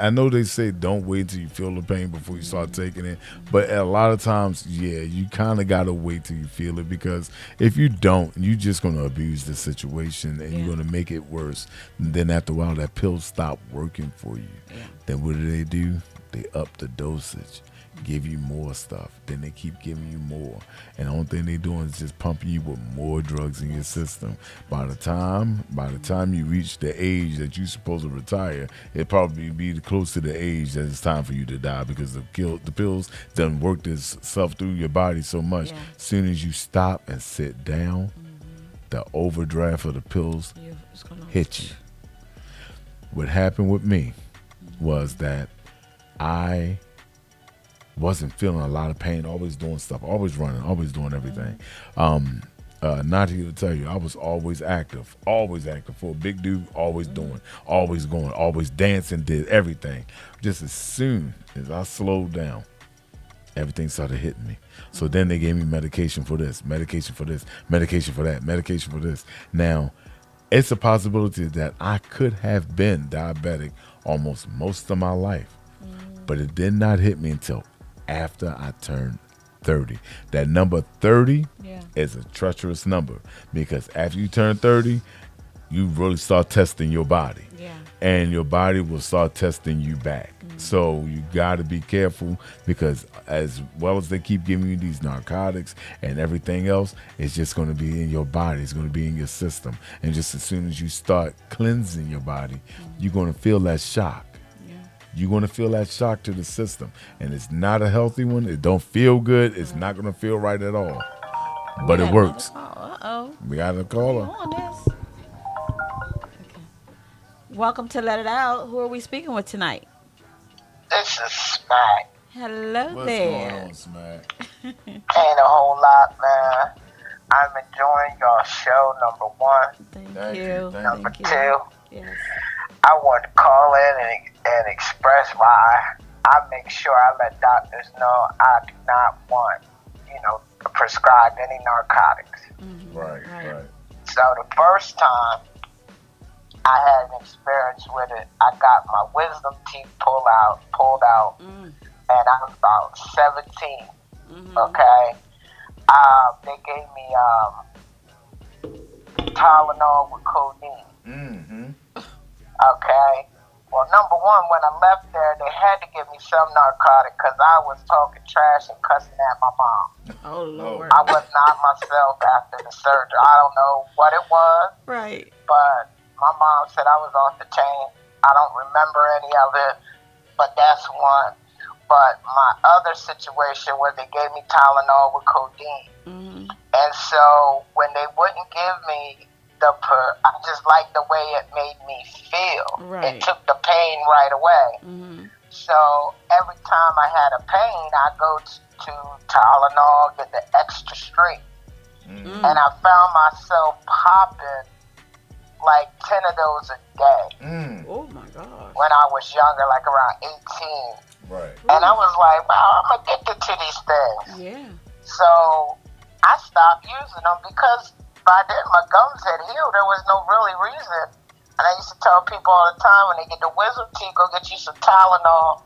I know they say don't wait till you feel the pain before you start taking it, but a lot of times, yeah, you kind of got to wait till you feel it, because if you don't, you're just going to abuse the situation and you're going to make it worse. And then after a while, that pill stop working for you. Yeah. Then what do? They up the dosage. Give you more stuff, then they keep giving you more, and the only thing they're doing is just pumping you with more drugs in your system. By the time you reach the age that you're supposed to retire, it probably be close to the age that it's time for you to die, because the pills done work this stuff through your body so much. Yeah. As soon as you stop and sit down, the overdraft of the pills hit you. What happened with me was that I wasn't feeling a lot of pain, always doing stuff, always running, always doing everything. Not here to tell you, I was always active for a big dude, always doing, always going, always dancing, did everything. Just as soon as I slowed down, everything started hitting me. So then they gave me medication for this, medication for this, medication for that, medication for this. Now, it's a possibility that I could have been diabetic almost most of my life, but it did not hit me until after I turned 30. That number 30 is a treacherous number, because after you turn 30, you really start testing your body. Yeah. And your body will start testing you back. So you got to be careful, because as well as they keep giving you these narcotics and everything else, it's just going to be in your body. It's going to be in your system. And just as soon as you start cleansing your body, you're going to feel that shock. You're going to feel that shock to the system, and it's not a healthy one. It don't feel good. It's not going to feel right at all, but it works. We got a caller. Okay. Welcome to Let It Out. Who are we speaking with tonight? This is Smack. Hello What's there. going on, Smack? Ain't a whole lot, man. I'm enjoying your show, number one. Thank you. Number two, yes. I want to call in and express why I make sure I let doctors know I do not want, prescribed any narcotics. Right. So the first time I had an experience with it, I got my wisdom teeth pulled out, and I was about 17. Okay, they gave me Tylenol with codeine. Okay. Well, number one, when I left there, they had to give me some narcotic because I was talking trash and cussing at my mom. Oh, Lord. I was not myself after the surgery. I don't know what it was. Right. But my mom said I was off the chain. I don't remember any of it, but that's one. But my other situation where they gave me Tylenol with codeine. Mm-hmm. And so when they wouldn't give me I just liked the way it made me feel. Right. It took the pain right away. Mm-hmm. So every time I had a pain, I go to Tylenol, get the extra strength. Mm-hmm. And I found myself popping like 10 of those a day. Mm. Oh my God. When I was younger, like around 18. Right. And I was like, wow, I'm addicted to these things. Yeah. So I stopped using them because by then my gums had healed. There was no really reason. And I used to tell people all the time when they get the wisdom teeth, go get you some Tylenol.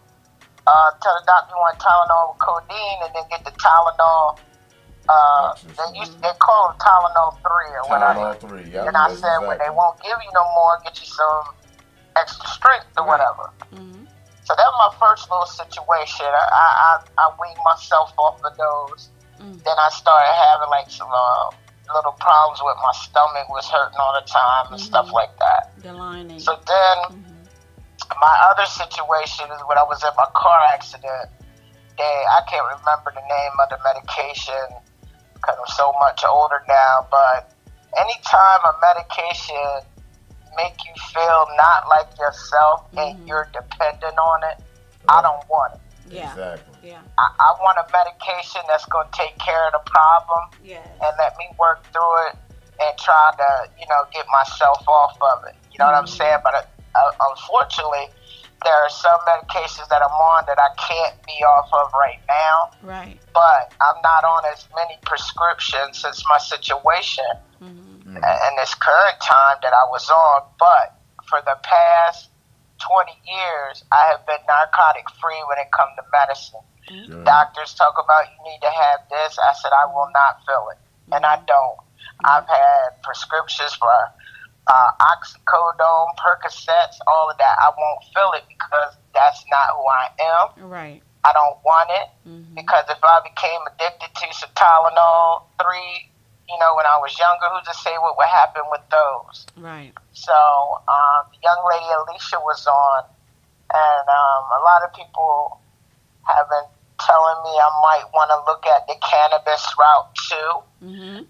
Tell the doctor you want Tylenol with codeine, and then get the Tylenol. They call them Tylenol 3 or whatever. Tylenol 3, yeah. And I said, when they won't give you no more, get you some extra strength or whatever. Mm-hmm. So that was my first little situation. I weaned myself off of those. Mm. Then I started having like some little problems with my stomach, was hurting all the time and stuff like that. The lining. So then my other situation is when I was in my car accident. I can't remember the name of the medication because I'm so much older now, but anytime a medication make you feel not like yourself and you're dependent on it, I don't want it. Yeah. Exactly. Yeah. I want a medication that's going to take care of the problem and let me work through it and try to, get myself off of it. You know what I'm saying? But unfortunately, there are some medications that I'm on that I can't be off of right now. Right. But I'm not on as many prescriptions since my situation and this current time that I was on. But for the past 20 years, I have been narcotic free when it comes to medicine. Mm-hmm. Doctors talk about you need to have this. I said I will not fill it, and I don't. I've had prescriptions for oxycodone, Percocets, all of that. I won't fill it because that's not who I am. Right. I don't want it because if I became addicted to some Tylenol 3, when I was younger, who's to say what would happen with those? Right. So the young lady Alicia was on, and a lot of people have been telling me I might want to look at the cannabis route too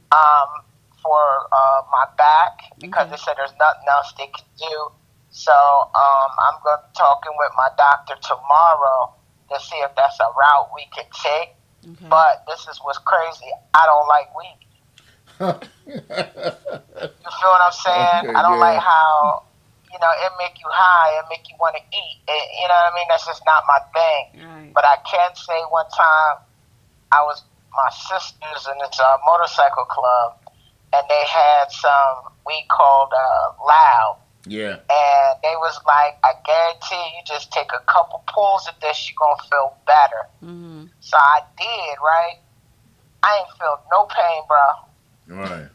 for my back because they said there's nothing else they can do. So I'm going to be talking with my doctor tomorrow to see if that's a route we can take. Okay. But this is what's crazy. I don't like weed. You feel what I'm saying? Okay, I don't like how, it make you high, it make you want to eat. You know what I mean? That's just not my thing. Right. But I can say one time I was my sisters in this motorcycle club, and they had some weed called Loud. Yeah. And they was like, I guarantee you just take a couple pulls of this, you're going to feel better. Mm-hmm. So I did, right? I ain't feel no pain, bro. Right.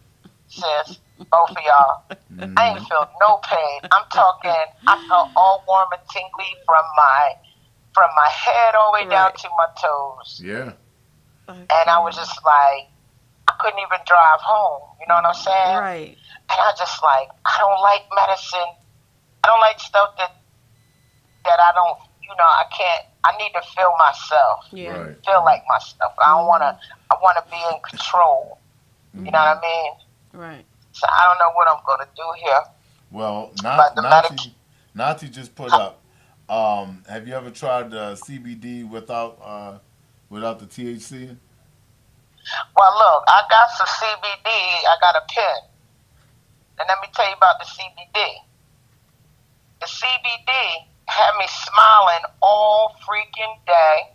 Sis, both of y'all. I ain't feel no pain. I'm talking, I felt all warm and tingly from my head all the way down to my toes. Yeah. And I was just like, I couldn't even drive home. You know what I'm saying? Right. And I just like, I don't like medicine. I don't like stuff that I don't, I can't, I need to feel myself. Yeah. Right. Feel like myself. I want to be in control. You know what I mean? Right. So I don't know what I'm going to do here. Well, Nati just put up, have you ever tried CBD without the THC? Well, look, I got some CBD. I got a pen. And let me tell you about the CBD. The CBD had me smiling all freaking day.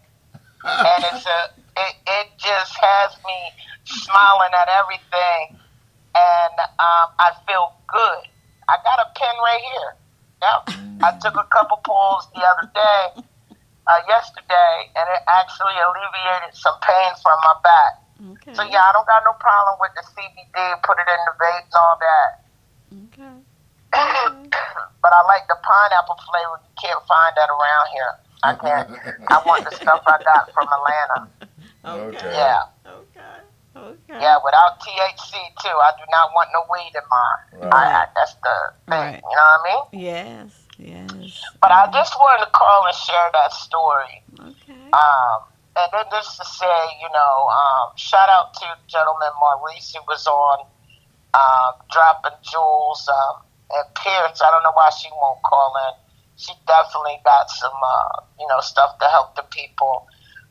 And it just has me smiling at everything. And I feel good. I got a pen right here. Yep. I took a couple pulls the other day, yesterday, and it actually alleviated some pain from my back. Okay. So yeah, I don't got no problem with the CBD, put it in the vape and all that. Okay. But I like the pineapple flavor. You can't find that around here. I can't. I want the stuff I got from Atlanta. Okay. Yeah. Okay. Yeah, without THC too. I do not want no weed in mine. Right. That's the thing. Right. You know what I mean? Yes. But I just wanted to call and share that story. Okay. And then just to say, shout out to gentleman Maurice who was on dropping jewels. And Pierce, I don't know why she won't call in. She definitely got some, stuff to help the people.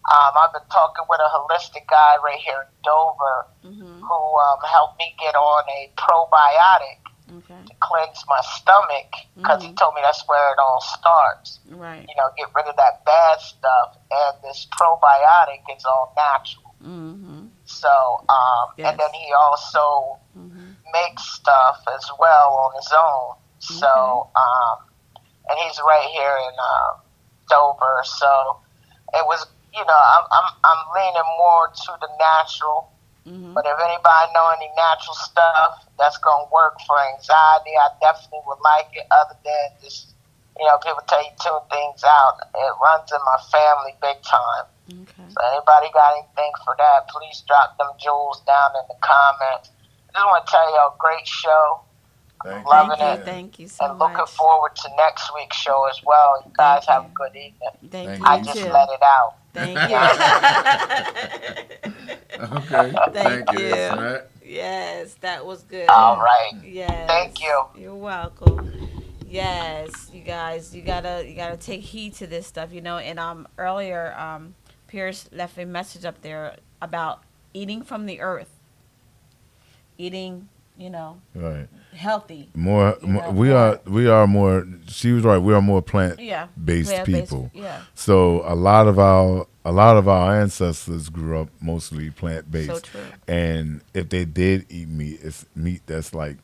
I've been talking with a holistic guy right here in Dover who helped me get on a probiotic to cleanse my stomach because he told me that's where it all starts. Right. Get rid of that bad stuff. And this probiotic is all natural. So, and then he also makes stuff as well on his own. So, and he's right here in Dover. So it was, I'm leaning more to the natural. But if anybody know any natural stuff that's gonna work for anxiety, I definitely would like it. Other than just, people tell you tune things out. It runs in my family big time. So anybody got anything for that? Please drop them jewels down in the comments. I just want to tell y'all, great show. Loving it. Thank you so much. And looking much. forward to next week's show as well. You guys have a good evening. Thank you. I just let it out. Thank you. Okay. Thank you. Yes, yes, that was good. All right. Yes. Thank you. You're welcome. Yes, you guys, you gotta take heed to this stuff, And earlier, Pierce left a message up there about eating from the earth, eating, right. healthy. More, we are more. She was right. We are more plant-based people. Yeah. So a lot of our ancestors grew up mostly plant-based. So true. And if they did eat meat, it's meat that's like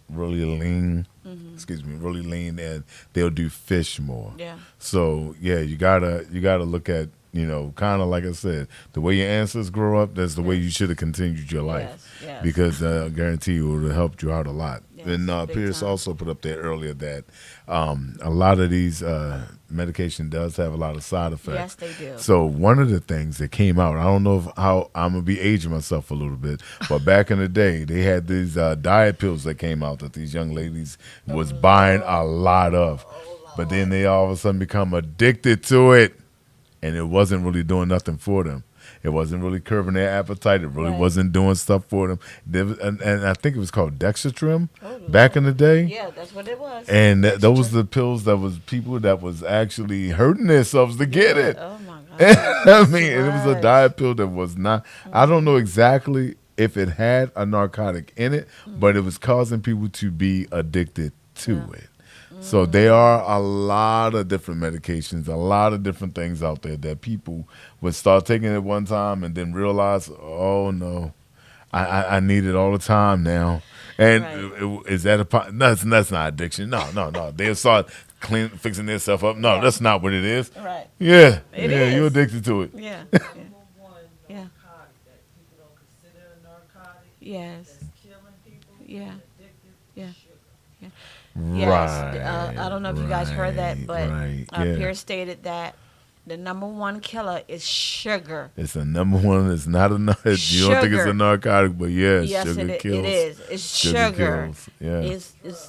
really lean. Really lean, and they'll do fish more. Yeah. So yeah, you gotta look at kind of like I said, the way your ancestors grew up, that's the way you should have continued your life. Yes. Because I guarantee you it would have helped you out a lot. Yes, And Pierce time. also put up there earlier that a lot of these medication does have a lot of side effects. Yes, they do. So one of the things that came out, I don't know how I'm going to be aging myself a little bit, but back in the day, they had these diet pills that came out that these young ladies was buying a lot of. But then they all of a sudden become addicted to it. And it wasn't really doing nothing for them. It wasn't really curbing their appetite. It really wasn't doing stuff for them. And I think it was called Dexatrim back in the day. Yeah, that's what it was. And those were the pills that was people that was actually hurting themselves to get it. Oh, my God. I mean, it was a diet pill that was not, I don't know exactly if it had a narcotic in it, but it was causing people to be addicted to it. So there are a lot of different medications, a lot of different things out there that people would start taking at one time and then realize, oh no, I need it all the time now. And is that that's not addiction? No. They'll start fixing themselves up. No, that's not what it is. Right. Yeah, it is. You're addicted to it. Yeah. Yeah. Yes. Yeah. Yeah. Yes. Right. I don't know if you guys heard that, but yeah. Pierce stated that the number one killer is sugar. It's the number one. It's not a. You don't think it's a narcotic, but yes, sugar kills. It is. It's sugar. Kills. Yeah.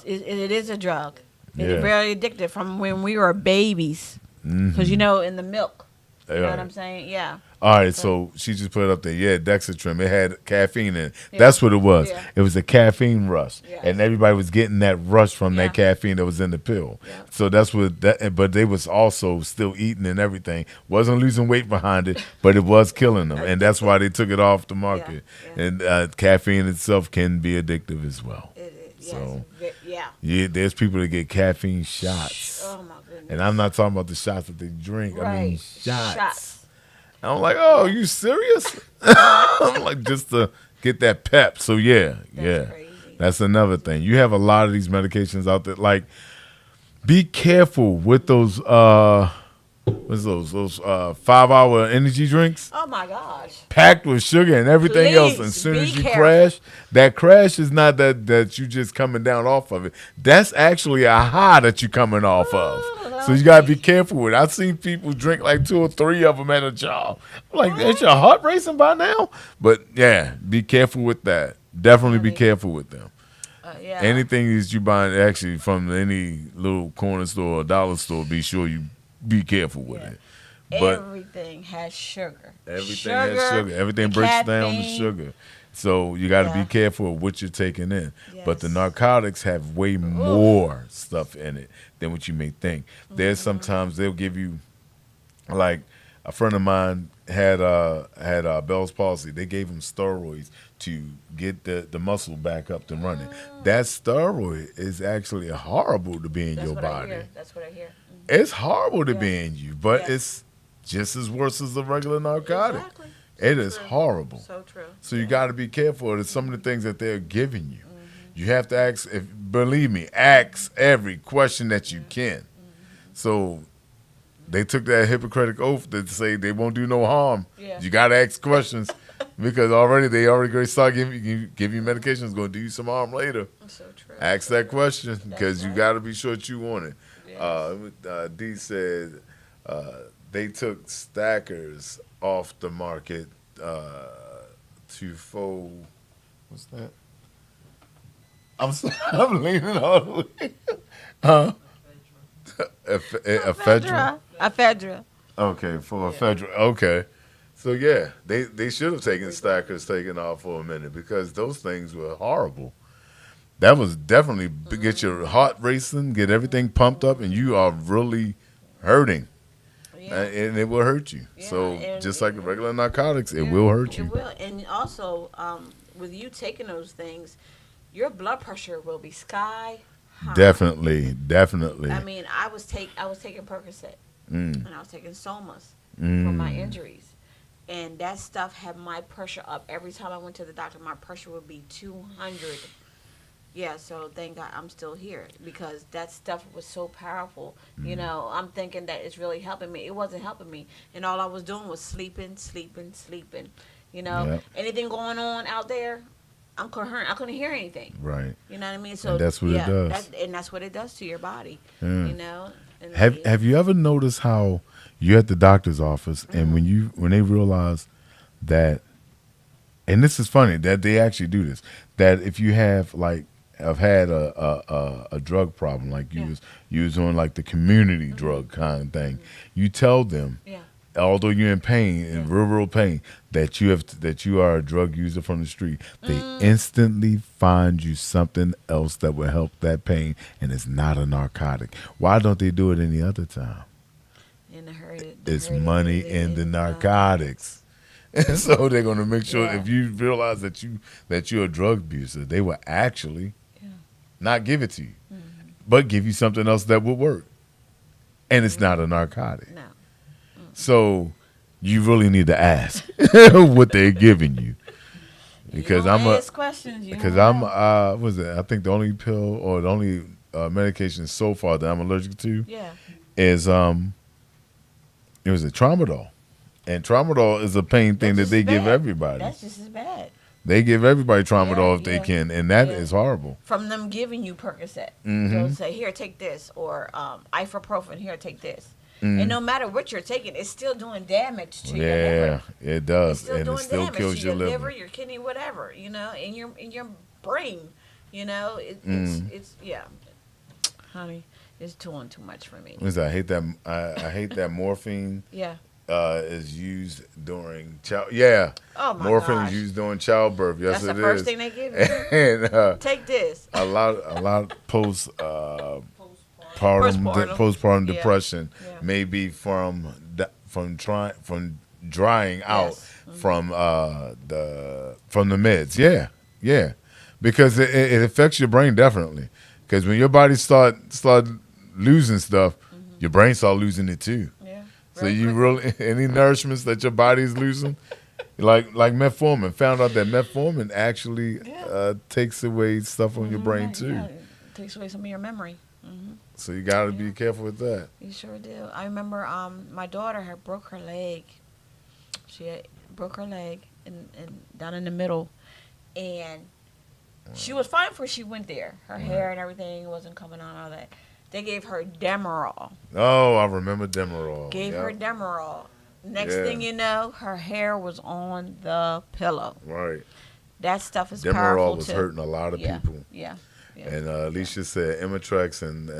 It is a drug. Yeah. It's very addictive from when we were babies. Because in the milk. You know what I'm saying? Yeah. All right, so she just put it up there. Yeah, Dexatrim. It had caffeine in it. Yeah. That's what it was. Yeah. It was a caffeine rush, and everybody was getting that rush from that caffeine that was in the pill. Yeah. So that's what that. But they was also still eating and everything. Wasn't losing weight behind it, but it was killing them, and that's why they took it off the market. Yeah. And caffeine itself can be addictive as well. So there's people that get caffeine shots. Oh my goodness. And I'm not talking about the shots that they drink. Right. I mean shots. I'm like, oh, you serious? I'm like, just to get that pep. So yeah, crazy. That's another thing. You have a lot of these medications out there. Like, be careful with those. What's those 5-hour energy drinks? Oh my gosh! Packed with sugar and everything else. And as soon as you crash, that crash is not that you just coming down off of it. That's actually a high that you coming off of. So you gotta be careful with it. I've seen people drink like 2 or 3 of them at a job. I'm like, is your heart racing by now? But yeah, be careful with that. Definitely be careful with them. Anything that you buy actually from any little corner store or dollar store, be sure you be careful with it. But everything has sugar. Everything has sugar. Everything breaks down to sugar. So you got to be careful of what you're taking in. Yes. But the narcotics have way more stuff in it than what you may think. There's sometimes they'll give you, like a friend of mine had Bell's palsy. They gave him steroids to get the muscle back up and running. That steroid is actually horrible to be in your body. That's what I hear. It's horrible to be in you, but it's just as worse as the regular narcotic. Exactly. It is horrible. So true. So you got to be careful of some of the things that they're giving you. You have to ask, believe me, ask every question that you can. So they took that Hippocratic oath that say they won't do no harm. Yeah. You got to ask questions because they already start giving you medications going to do you some harm later. So true. Ask that question because you got to be sure that you want it. Yes. D said they took stackers off the market to fold. What's that? I'm leaning all the way. Huh? Ephedra. Ephedra. Okay, for ephedra. Okay. So yeah, they should have taken stackers taken off for a minute because those things were horrible. That was definitely get your heart racing, get everything pumped up, and you are really hurting. Yeah. And it will hurt you. Yeah, so just like the regular narcotics, it will hurt you. It will. And also, with you taking those things, your blood pressure will be sky high. Definitely. I mean, I was taking Percocet, and I was taking Somas for my injuries. And that stuff had my pressure up. Every time I went to the doctor, my pressure would be 200. Yeah, so thank God I'm still here because that stuff was so powerful. You know, I'm thinking that it's really helping me. It wasn't helping me. And all I was doing was sleeping. You know, anything going on out there, I couldn't hear anything. Right. You know what I mean? So and that's what it does. That's what it does to your body. You know? And have you ever noticed how you're at the doctor's office and when they realize that, and this is funny that they actually do this, that if you have I've had a drug problem, like you was on like the community drug kind of thing. You tell them, although you're in pain, in real pain, that you are a drug user from the street. They instantly find you something else that will help that pain, and it's not a narcotic. Why don't they do it any other time? It's money in the narcotics. And so they're going to make sure if you realize that you're a drug abuser, they will actually not give it to you, but give you something else that would work. And it's not a narcotic. No. So you really need to ask what they're giving you. Because I think the only pill or the only medication so far that I'm allergic to is it was a tramadol. And tramadol is a pain thing that they give everybody. That's just as bad. They give everybody tramadol if they can, and that is horrible. From them giving you Percocet. They'll say, here, take this, or ibuprofen, here, take this. And no matter what you're taking, it's still doing damage to your liver. Yeah, it does. It's it still kills your liver, your kidney, whatever, you know, in your brain, you know. It's honey, it's doing too much for me. I hate that. I hate that morphine. Yeah. Is used during Oh my morphine gosh. is used during childbirth. Yes, that's it the first is. thing they give you. And take this. A lot postpartum depression may be from drying out from the meds. Yeah, because it affects your brain definitely. Because when your body start losing stuff, your brain start losing it too. So you really any nourishments that your body's losing, like metformin. Found out that metformin actually takes away stuff on your brain too. Yeah, it takes away some of your memory. So you got to be careful with that. You sure do. I remember my daughter had broke her leg. She broke her leg and down in the middle, and she was fine before she went there. Her hair and everything wasn't coming on, all that. They gave her Demerol. Oh, I remember Demerol. Gave her Demerol. Next thing you know, her hair was on the pillow. Right. That stuff is powerful Demerol was hurting a lot of people. Yeah. And Alicia said Imitrex and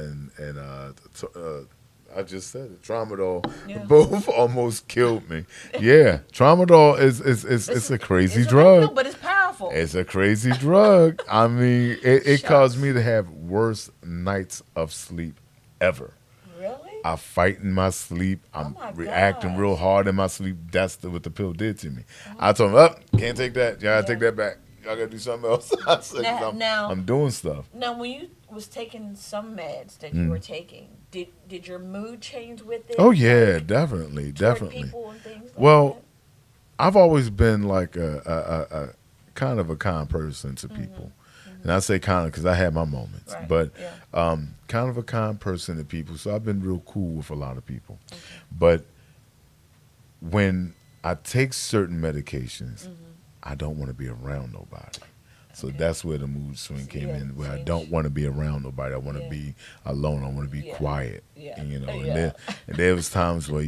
I just said it. Tramadol, both almost killed me. Yeah, tramadol is it's a crazy drug, pill, but it's powerful. It's a crazy drug. I mean, it caused me to have worst nights of sleep ever. Really? I fight in my sleep. I'm reacting real hard in my sleep. That's what the pill did to me. I told him, can't take that. Y'all gotta take that back. Y'all gotta do something else. I said, I'm doing stuff. Now, when you was taking some meds that you were taking, did your mood change with it? Oh yeah, definitely. People and things like that? I've always been like a kind of a kind person to people. And I say kind of because I had my moments, but kind of a kind person to people. So I've been real cool with a lot of people. Okay. But when I take certain medications, I don't want to be around nobody. So that's where the mood swing came in, where I don't want to be around nobody. I want to be alone. I want to be quiet. Yeah. And, and there was times where,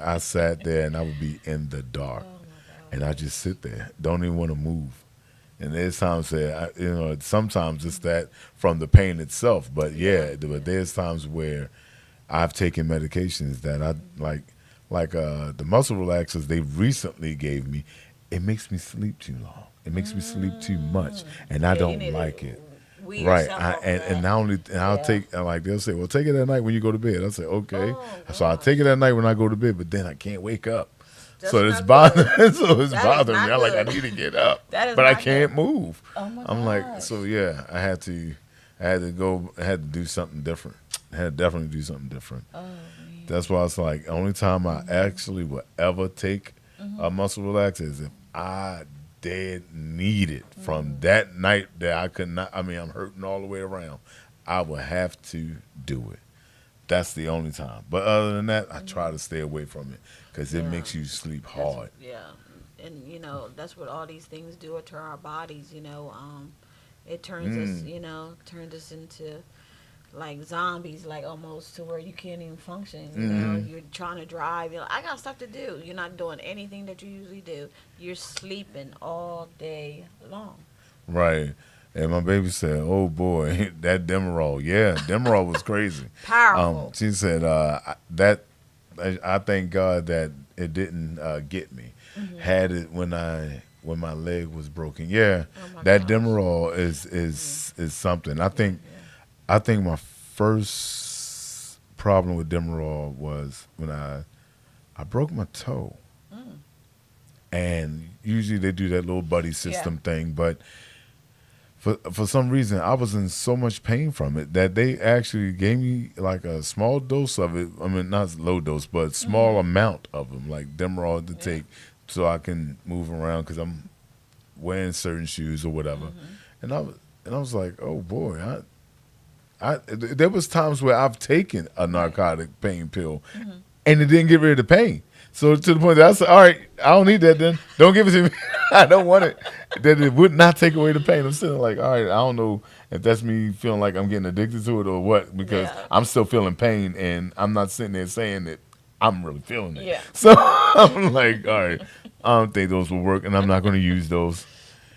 I sat there and I would be in the dark. And I just sit there, don't even want to move. And there's times that, sometimes it's that from the pain itself. But there's times where I've taken medications that I like the muscle relaxers they recently gave me. It makes me sleep too long. It makes me sleep too much, and I don't like it. Right, I'll take they'll say, well, take it at night when you go to bed. I'll say, okay. So I take it at night when I go to bed, but then I can't wake up. So it's bothering me. I'm like, I need to get up, but I can't move. Oh my I'm like, I had to do something different. I had to definitely do something different. Oh, man. That's why it's like, only time I actually will ever take a muscle relaxer is if I dead need it from that night that I could not. I mean, I'm hurting all the way around. I will have to do it. That's the only time. But other than that, I try to stay away from it because it makes you sleep hard. And that's what all these things do to our bodies. It turns us into like zombies, like almost to where you can't even function. You're trying to drive. I got stuff to do. You're not doing anything that you usually do. You're sleeping all day long. Right. And my baby said, "Oh boy, that Demerol. Yeah, Demerol was crazy. Powerful." She said that. I thank God that it didn't get me. Had it when my leg was broken. Yeah, that Demerol is something. I think my first problem with Demerol was when I broke my toe. And usually they do that little buddy system thing, but for some reason I was in so much pain from it that they actually gave me like a small dose of it. I mean, not low dose, but small amount of them, like Demerol to take so I can move around because I'm wearing certain shoes or whatever. And I was like, oh boy, there was times where I've taken a narcotic pain pill and it didn't get rid of the pain. So to the point that I said, all right, I don't need that then. Don't give it to me. I don't want it. That it would not take away the pain. I'm sitting like, all right, I don't know if that's me feeling like I'm getting addicted to it or what, because I'm still feeling pain and I'm not sitting there saying that I'm really feeling it. Yeah. So I'm like, all right, I don't think those will work and I'm not going to use those.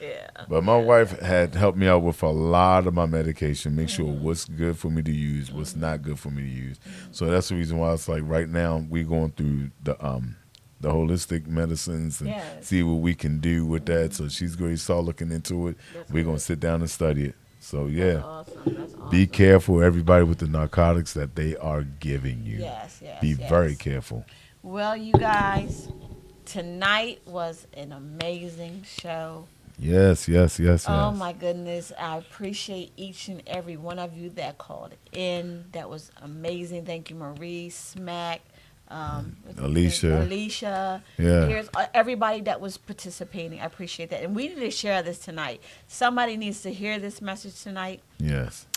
Yeah. But my wife had helped me out with a lot of my medication, make sure what's good for me to use, what's not good for me to use. So that's the reason why it's like right now we're going through the holistic medicines and see what we can do with that. So she's going to start looking into it. We're going to sit down and study it. So That's awesome. Be careful, everybody, with the narcotics that they are giving you. Yes. Be very careful. Well, you guys, tonight was an amazing show. Yes. Oh my goodness. I appreciate each and every one of you that called in. That was amazing. Thank you, Marie, Smack, Alicia. Yeah. Here's everybody that was participating. I appreciate that. And we need to share this tonight. Somebody needs to hear this message tonight. Yes.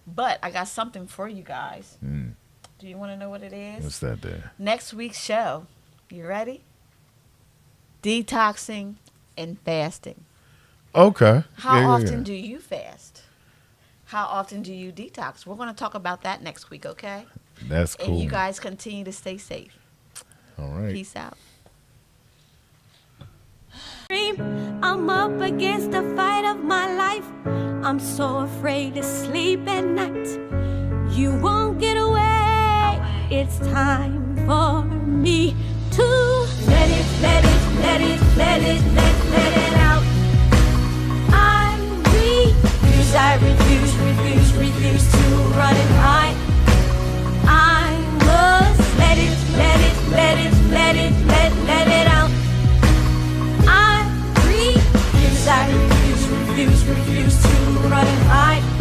But I got something for you guys. Do you want to know what it is? What's that there? Next week's show. You ready? Detoxing and fasting. Okay. How often do you fast? How often do you detox? We're going to talk about that next week, okay? That's cool. And you guys continue to stay safe. All right. Peace out. I'm up against the fight of my life. I'm so afraid to sleep at night. You won't get away. it's time for me to let it out. I refuse to run and hide. I must let it out. I refuse to run and hide.